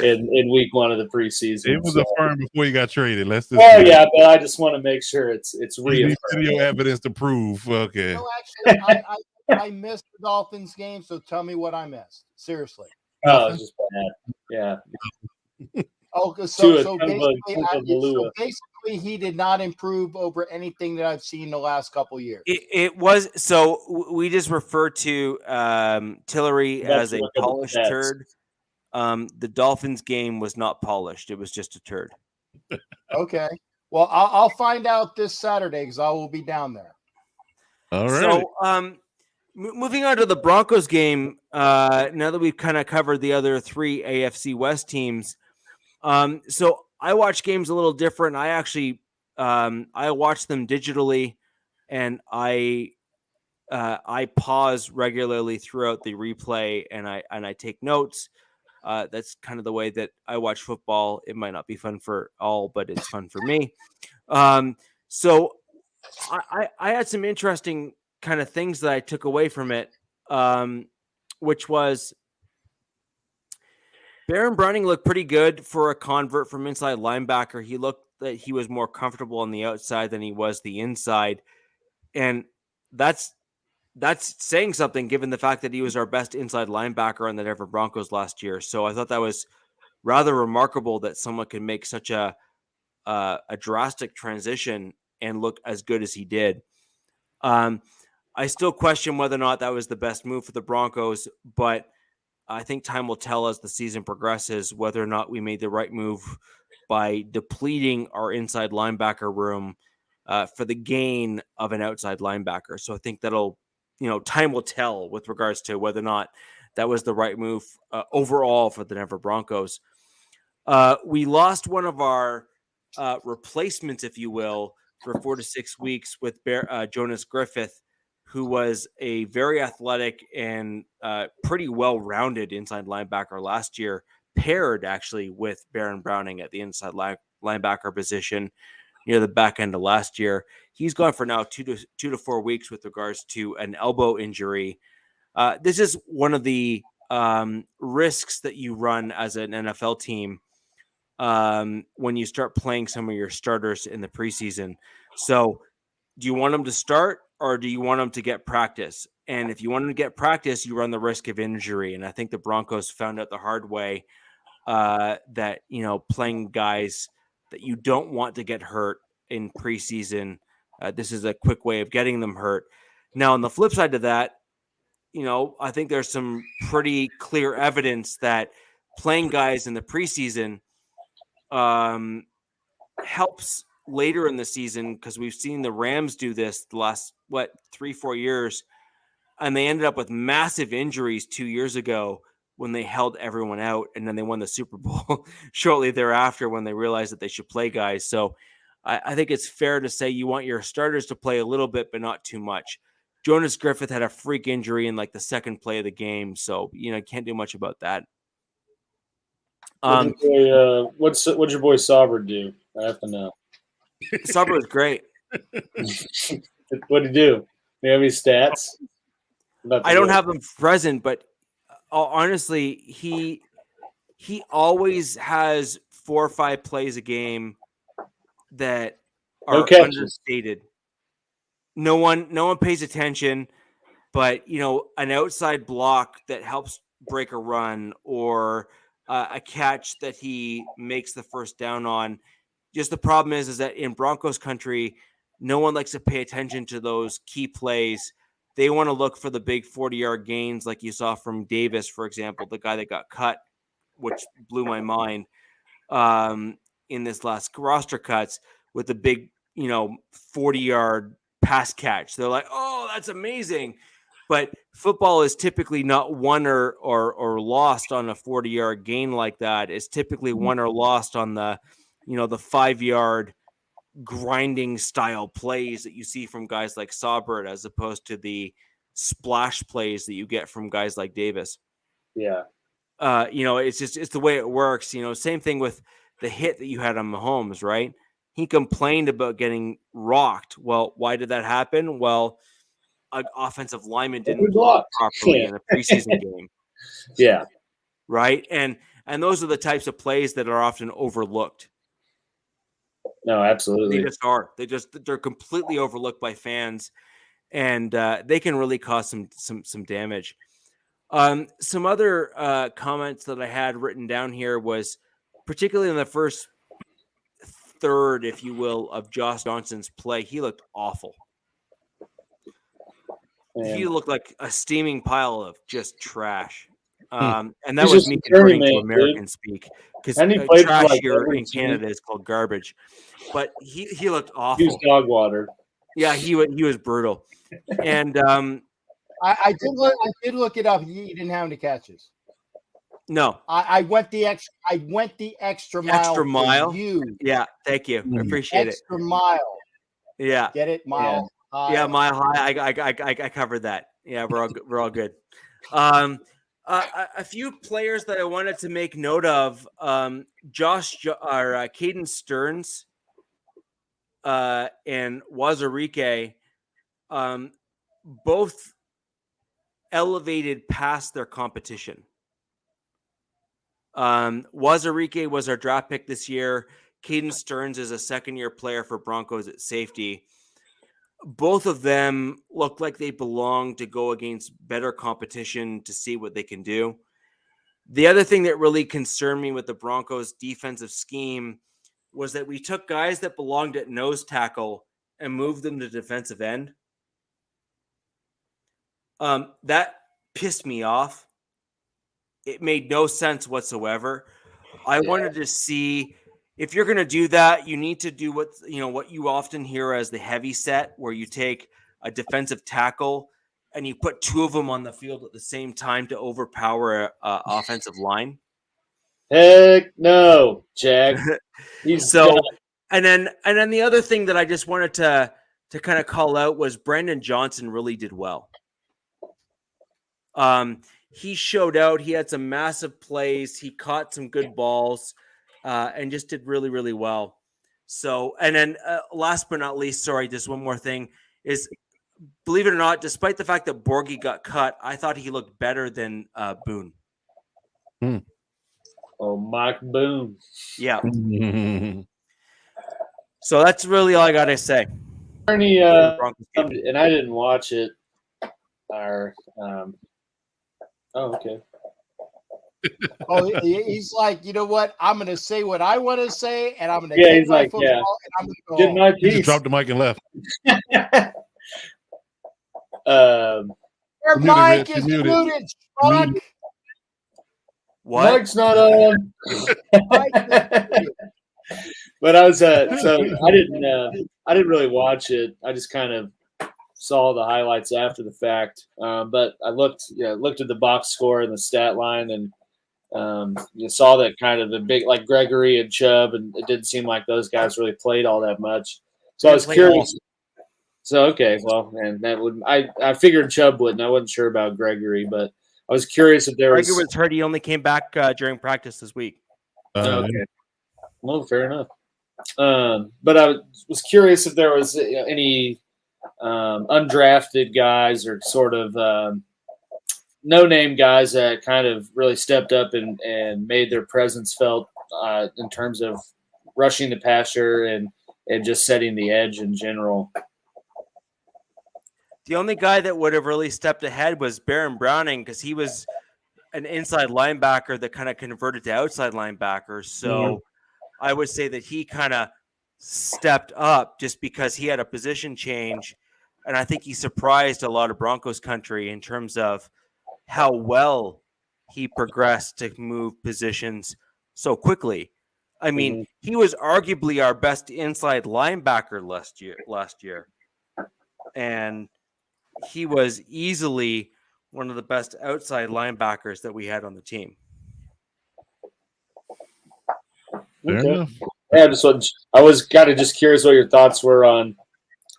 in week 1 of the preseason. It was affirmed before he got traded. Let's just yeah, but I just want to make sure it's reaffirmed. Video evidence to prove. Okay. No, actually, I missed the Dolphins game, so tell me what I missed. Seriously. Oh, just bad. Yeah. So basically, he did not improve over anything that I've seen the last couple years. It was so we just refer to Tillery as a polished turd. The Dolphins game was not polished; it was just a turd. Okay. Well, I'll find out this Saturday because I will be down there. All right. So, moving on to the Broncos game. Now that we've kind of covered the other 3 AFC West teams. So I watch games a little different. I actually, I watch them digitally, and I pause regularly throughout the replay, and I take notes. That's kind of the way that I watch football. It might not be fun for all, but it's fun for me. So I had some interesting kind of things that I took away from it, which was Baron Browning looked pretty good for a convert from inside linebacker. He looked that he was more comfortable on the outside than he was the inside. And that's saying something given the fact that he was our best inside linebacker on the Denver Broncos last year. So I thought that was rather remarkable that someone could make such a drastic transition and look as good as he did. I still question whether or not that was the best move for the Broncos, but I think time will tell as the season progresses whether or not we made the right move by depleting our inside linebacker room for the gain of an outside linebacker. So I think that'll, time will tell with regards to whether or not that was the right move overall for the Denver Broncos. We lost one of our replacements, if you will, for 4 to 6 weeks with Jonas Griffith, who was a very athletic and pretty well-rounded inside linebacker last year, paired actually with Baron Browning at the inside linebacker position near the back end of last year. He's gone for now 2 to 4 weeks with regards to an elbow injury. This is one of the risks that you run as an NFL team when you start playing some of your starters in the preseason. So do you want them to start or do you want them to get practice? And if you want them to get practice, you run the risk of injury. And I think the Broncos found out the hard way that, playing guys that you don't want to get hurt in preseason, this is a quick way of getting them hurt. Now, on the flip side of that, I think there's some pretty clear evidence that playing guys in the preseason helps later in the season, because we've seen the Rams do this the last 3-4 years, and they ended up with massive injuries 2 years ago when they held everyone out, and then they won the Super Bowl shortly thereafter when they realized that they should play guys. So I think it's fair to say you want your starters to play a little bit, but not too much. Jonas Griffith had a freak injury in the second play of the game, so can't do much about that. What'd your boy Sauber do? I have to know. Sauber was great. What'd he do? Do you have any stats? I don't have them present, but honestly, he always has 4 or 5 plays a game that are understated. No one pays attention, but an outside block that helps break a run, or a catch that he makes the first down on. Just the problem is that in Broncos country, no one likes to pay attention to those key plays. They want to look for the big 40-yard gains, like you saw from Davis, for example, the guy that got cut, which blew my mind in this last roster cuts, with the big 40-yard pass catch. They're like, oh, that's amazing. But football is typically not won or lost on a 40-yard gain like that. It's typically won or lost on the 5-yard grinding style plays that you see from guys like Saubert, as opposed to the splash plays that you get from guys like Davis. Yeah. It's the way it works. Same thing with the hit that you had on Mahomes, right? He complained about getting rocked. Well, why did that happen? Well, an offensive lineman didn't block properly in a preseason game. Yeah. Right. And those are the types of plays that are often overlooked. No, absolutely. They just are. They're completely overlooked by fans, and they can really cause some damage. Some other comments that I had written down here was, particularly in the first third, if you will, of Josh Johnson's play, he looked awful. Man. He looked like a steaming pile of just trash. And that was me converting to American speak, because trash here in Canada is called garbage. But he looked awful. He was dog water. Yeah, he was brutal. And I did look it up. He didn't have any catches. No, I went the extra mile. Extra mile. For you. Yeah, thank you. I appreciate extra mile. Yeah, get it, mile. High. Yeah, mile high. I covered that. Yeah, we're all good. A few players that I wanted to make note of: Caden Stearns and Wazarike, both elevated past their competition. Wazarike was our draft pick this year. Caden Stearns is a second-year player for Broncos at safety. Both of them look like they belong to go against better competition to see what they can do. The other thing that really concerned me with the Broncos defensive scheme was that we took guys that belonged at nose tackle and moved them to defensive end. That pissed me off. It made no sense whatsoever. I wanted to see, if you're going to do that, you need to do what you often hear as the heavy set, where you take a defensive tackle and you put 2 of them on the field at the same time to overpower a offensive line. Heck no, Jack. And then the other thing that I just wanted to kind of call out was Brandon Johnson really did well. He showed out. He had some massive plays. He caught some good balls, and just did really, really well. So, and then last but not least, sorry, just one more thing is, believe it or not, despite the fact that Borgie got cut, I thought he looked better than Boone. Oh, Mike Boone. Yeah. So that's really all I got to say. Ernie, Broncos game. and I didn't watch it. Okay. Oh, he's like, you know what? I'm going to say what I want to say, and I'm going to Yeah, take he's my like, football, yeah. and I'm going to go Get home. my He just piece. dropped the mic and left. Your Muted, mic Rich. is Muted. muted, Spock. Muted. What? Mike's not on. But I was so I didn't really watch it. I just kind of saw the highlights after the fact. But I looked at the box score and the stat line, and you saw that kind of the big, like Gregory and Chubb, and it didn't seem like those guys really played all that much. So I was curious. So okay, well, and that would I figured Chubb wouldn't. I wasn't sure about Gregory, but I was curious if there was. Gregory was hurt. He only came back during practice this week. Okay. Well, fair enough. But I was curious if there was any undrafted guys or sort of no-name guys that kind of really stepped up and made their presence felt in terms of rushing the passer and just setting the edge in general. The only guy that would have really stepped ahead was Baron Browning, because he was an inside linebacker that kind of converted to outside linebacker. So I would say that he kind of stepped up just because he had a position change. And I think he surprised a lot of Broncos country in terms of how well he progressed to move positions so quickly. I mean, he was arguably our best inside linebacker last year. And he was easily one of the best outside linebackers that we had on the team. Okay. Yeah, I was kind of just curious what your thoughts were on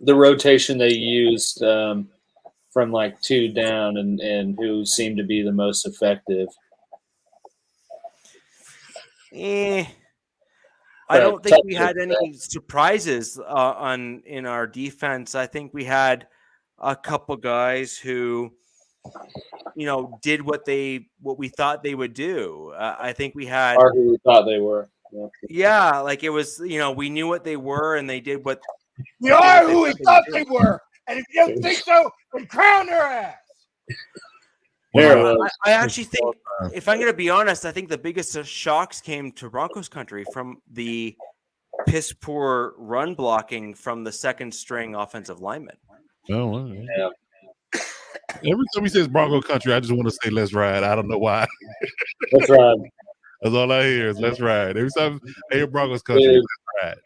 the rotation they used from like 2 down and who seemed to be the most effective. I don't think we had any surprises in our defense. I think we had a couple guys who, did what we thought they would do. I think we had who we thought they were. Yeah, like it was, we knew what they were, and they did what. We are who we thought they were, and if you don't think so, then crown their ass. I actually think, if I'm going to be honest, I think the biggest shocks came to Broncos country from the piss poor run blocking from the second string offensive lineman. Oh, wow. Yeah. Every time he says Bronco country, I just want to say let's ride. I don't know why. Let's ride. That's all I hear is let's ride. Every time I hear Broncos country, let's ride.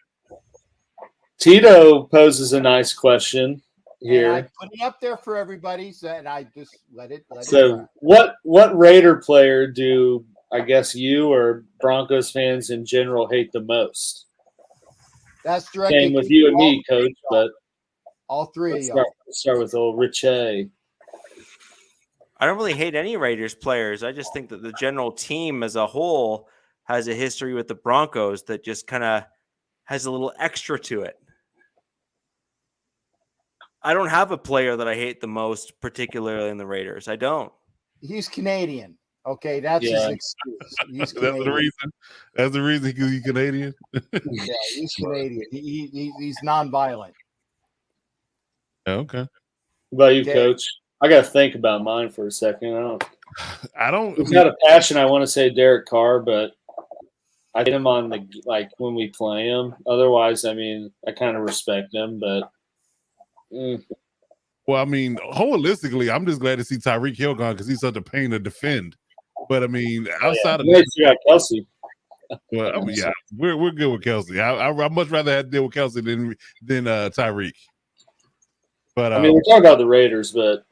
Tito poses a nice question here. And I put it up there for everybody, and I just let it. So, what Raider player do I guess you or Broncos fans in general hate the most? That's directed. Same with you and me, Coach. But all three of y'all. Start with old Rich A. I don't really hate any Raiders players. I just think that the general team as a whole has a history with the Broncos that just kind of has a little extra to it. I don't have a player that I hate the most, particularly in the Raiders. I don't. He's Canadian. Okay, that's his excuse. He's That's the reason. That's the reason because he's Canadian. Yeah, he's Canadian. He's nonviolent. Okay. What about you, Coach? I got to think about mine for a second. I don't. He's got a passion. I want to say Derek Carr, but I get him on when we play him. Otherwise, I mean, I kind of respect him, but. Well, I mean, holistically, I'm just glad to see Tyreek Hill gone because he's such a pain to defend. But I mean, outside of that, you got Kelsey. Well, I mean, yeah, we're good with Kelsey. I'd much rather have to deal with Kelsey than Tyreek. But I mean, we're talking about the Raiders, but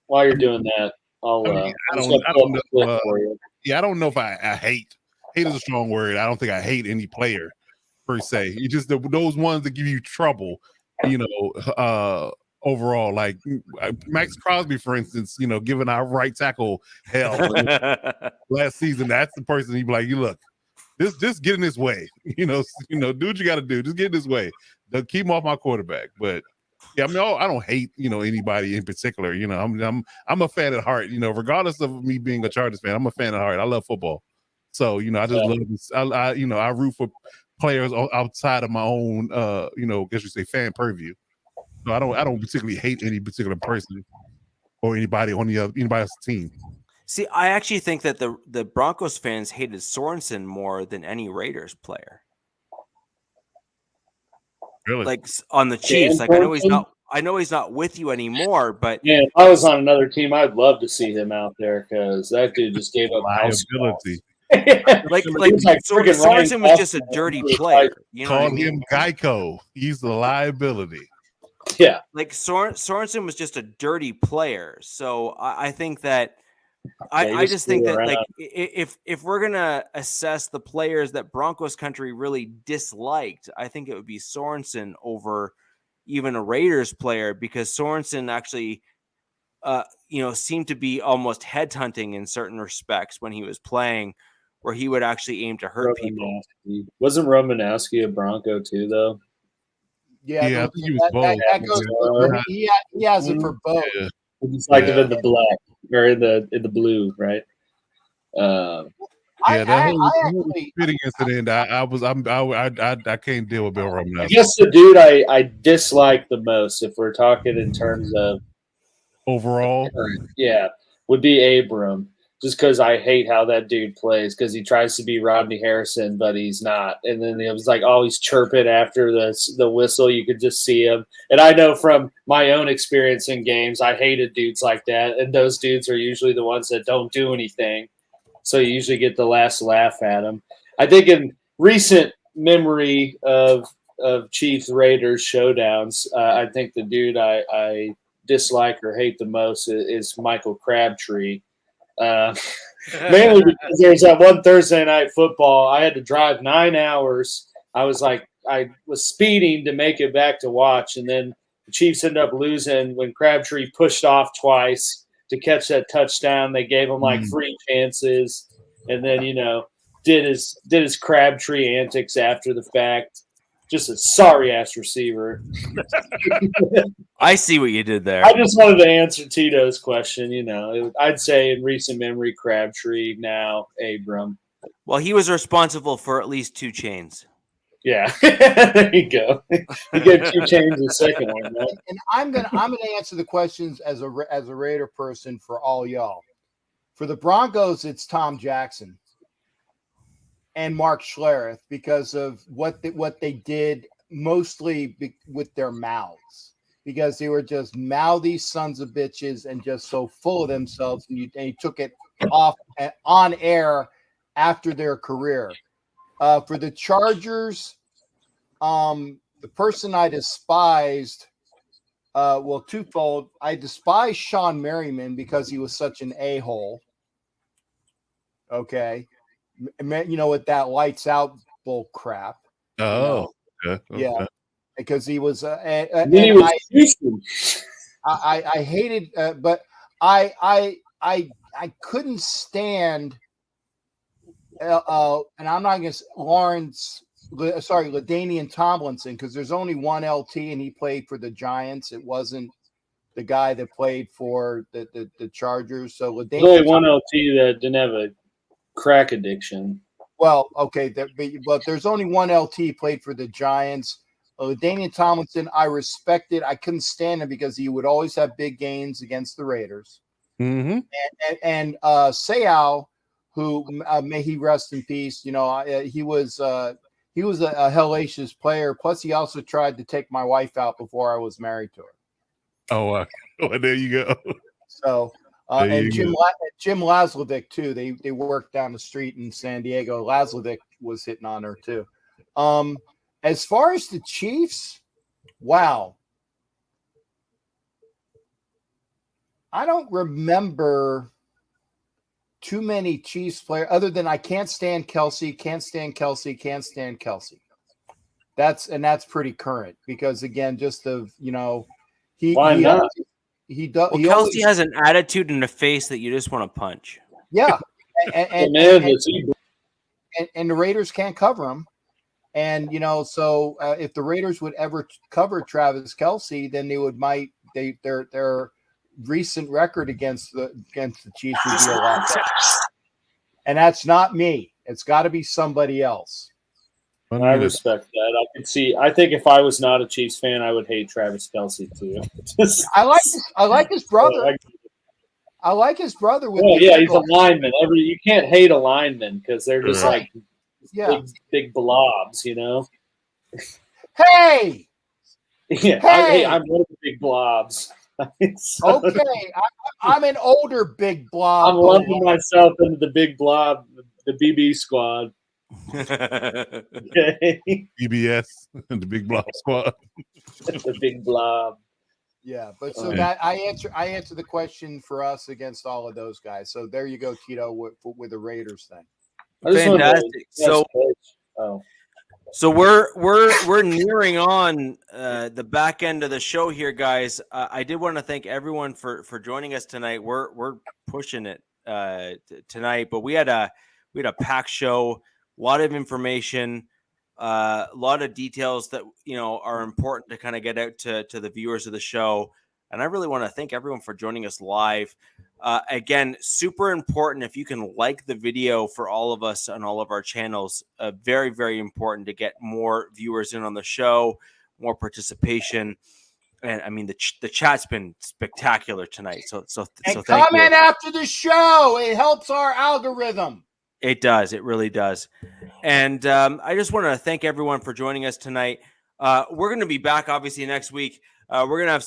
while you're doing that, I don't know. Yeah, I don't know if I hate. Hate is a strong word. I don't think I hate any player per se. It's just those ones that give you trouble. Overall, like Max Crosby, for instance, giving our right tackle hell last season. That's the person he'd be like, "You look, just get in this way. Do what you got to do. Just get in this way. Keep him off my quarterback." But yeah, I mean, I don't hate anybody in particular. I'm a fan at heart. Regardless of me being a Chargers fan, I'm a fan at heart. I love football. So I just love this. I root for players outside of my own, guess you say fan purview. So I don't particularly hate any particular person or anybody on anybody else's team. See, I actually think that the Broncos fans hated Sorensen more than any Raiders player. Really? Like on the Chiefs. Like I know he's not with you anymore, but yeah, if I was on another team, I'd love to see him out there because that dude just gave up liability. like Sorensen was just a dirty player. You know Call him Geico. He's the liability. Yeah, like Sorensen was just a dirty player. So I think that I just think that like if we're gonna assess the players that Broncos country really disliked, I think it would be Sorensen over even a Raiders player, because Sorensen actually seemed to be almost headhunting in certain respects when he was playing, where he would actually aim to hurt people. Wasn't Romanowski a Bronco too, though? Yeah, I think he was both. That goes he has it for both. Yeah. He's like in the black or in the blue, right? That whole spitting incident. I can't deal with Bill Romanowski. I guess the dude I dislike the most, if we're talking in terms of overall, would be Abram. Just because I hate how that dude plays, because he tries to be Rodney Harrison, but he's not. And then it was like always chirping after the whistle. You could just see him. And I know from my own experience in games, I hated dudes like that. And those dudes are usually the ones that don't do anything. So you usually get the last laugh at them. I think in recent memory of Chiefs Raiders showdowns, I think the dude I dislike or hate the most is Michael Crabtree. Mainly because there's that one Thursday night football. I had to drive 9 hours. I was speeding to make it back to watch, and then the Chiefs ended up losing when Crabtree pushed off twice to catch that touchdown. They gave him like 3 chances, and then did his Crabtree antics after the fact. Just a sorry ass receiver. I see what you did there. I just wanted to answer Tito's question. I'd say in recent memory, Crabtree, now Abram. Well, he was responsible for at least 2 chains. Yeah, there you go. He gave 2 chains the second one, right? And I'm gonna answer the questions as a Raider person for all y'all. For the Broncos, it's Tom Jackson and Mark Schlereth, because of what they did mostly with their mouths, because they were just mouthy sons of bitches and just so full of themselves, and they took it off on air after their career. For the Chargers, the person I despised, twofold. I despised Sean Merriman because he was such an a-hole. Okay. With that lights out bull crap. Oh, yeah, because he was. I hated, but I couldn't stand. And I'm not against LaDainian Tomlinson, because there's only one LT and he played for the Giants. It wasn't the guy that played for the Chargers. So LaDainian only one LT that didn't have a crack addiction. Well, okay, but there's only one LT played for the Giants. Daniel Tomlinson, I respected. I couldn't stand him because he would always have big gains against the Raiders. Mm-hmm. And Seau, who may he rest in peace. He was a hellacious player. Plus, he also tried to take my wife out before I was married to her. Oh, well, there you go. So. And Jim Laslovic too. They worked down the street in San Diego. Laslovic was hitting on her too. As far as the Chiefs, wow. I don't remember too many Chiefs players other than I can't stand Kelsey. That's pretty current, because again, just why not? Kelsey has an attitude and a face that you just want to punch. Yeah, and the Raiders can't cover him. And so if the Raiders would ever cover Travis Kelsey, then their recent record against the Chiefs would be a lot better. And that's not me. It's got to be somebody else. I respect that. I think if I was not a Chiefs fan, I would hate Travis Kelce too. I like his brother. I like his brother. He's a lineman. You can't hate a lineman because they're just big blobs, you know. Hey. Yeah, hey, I'm one of the big blobs. Okay, I'm an older big blob. I'm lumping myself into the big blob, the BB squad. Okay. BBS, the big blob squad. The big blob. Yeah, but so that I answer the question for us against all of those guys. So there you go, Tito, with the Raiders thing. Fantastic. So we're nearing on the back end of the show here, guys. I did want to thank everyone for joining us tonight. We're pushing it tonight, but we had a packed show, a lot of information, a lot of details that are important to kind of get out to the viewers of the show. And I really want to thank everyone for joining us live. Again, super important if you can like the video for all of us on all of our channels. Very, very important to get more viewers in on the show, more participation. And I mean, the chat's been spectacular tonight. So comment after the show. It helps our algorithm. It does. It really does. And I just want to thank everyone for joining us tonight. We're going to be back, obviously, next week. We're going to have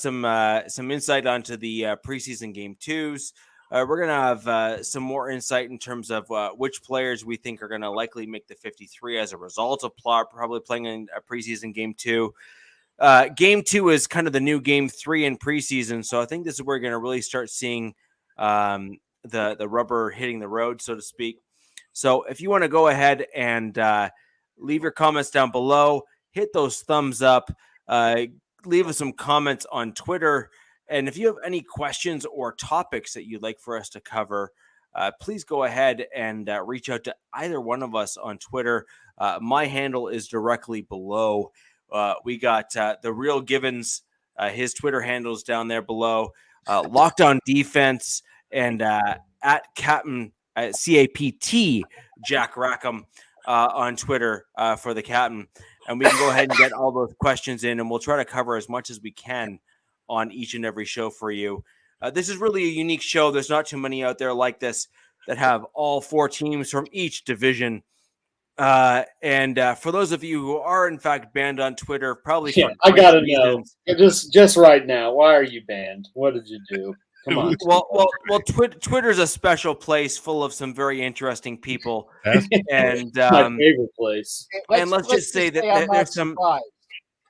some insight onto the preseason game 2s. We're going to have some more insight in terms of which players we think are going to likely make the 53 as a result of probably playing in a preseason game 2. Game 2 is kind of the new game 3 in preseason. So I think this is where we're going to really start seeing the rubber hitting the road, so to speak. So if you want to go ahead and leave your comments down below, hit those thumbs up, leave us some comments on Twitter. And if you have any questions or topics that you'd like for us to cover, please go ahead and reach out to either one of us on Twitter. My handle is directly below. We got the Real Givens, his Twitter handles down there below. Lockdown Defense and at Captain CAPT Jack Rackham on Twitter for the Captain. And we can go ahead and get all those questions in, and we'll try to cover as much as we can on each and every show for you. This is really a unique show. There's not too many out there like this that have all 4 teams from each division. And for those of you who are, in fact, banned on Twitter, probably I got to know. Just right now, why are you banned? What did you do? Come on. Well, Twitter's a special place full of some very interesting people, and my favorite place. Let's just say that there's some.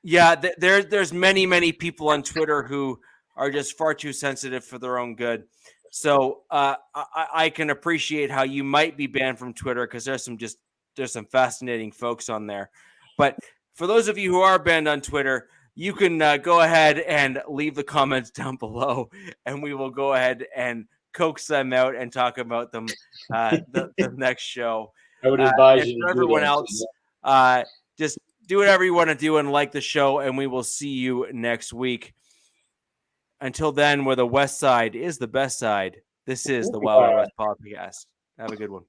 Yeah, there's many people on Twitter who are just far too sensitive for their own good. So I can appreciate how you might be banned from Twitter because there's some fascinating folks on there. But for those of you who are banned on Twitter, you can go ahead and leave the comments down below, and we will go ahead and coax them out and talk about them the next show. I would advise you for everyone else, just do whatever you want to do and like the show, and we will see you next week. Until then, where the West Side is the best side, this is the Wild West Podcast. Have a good one.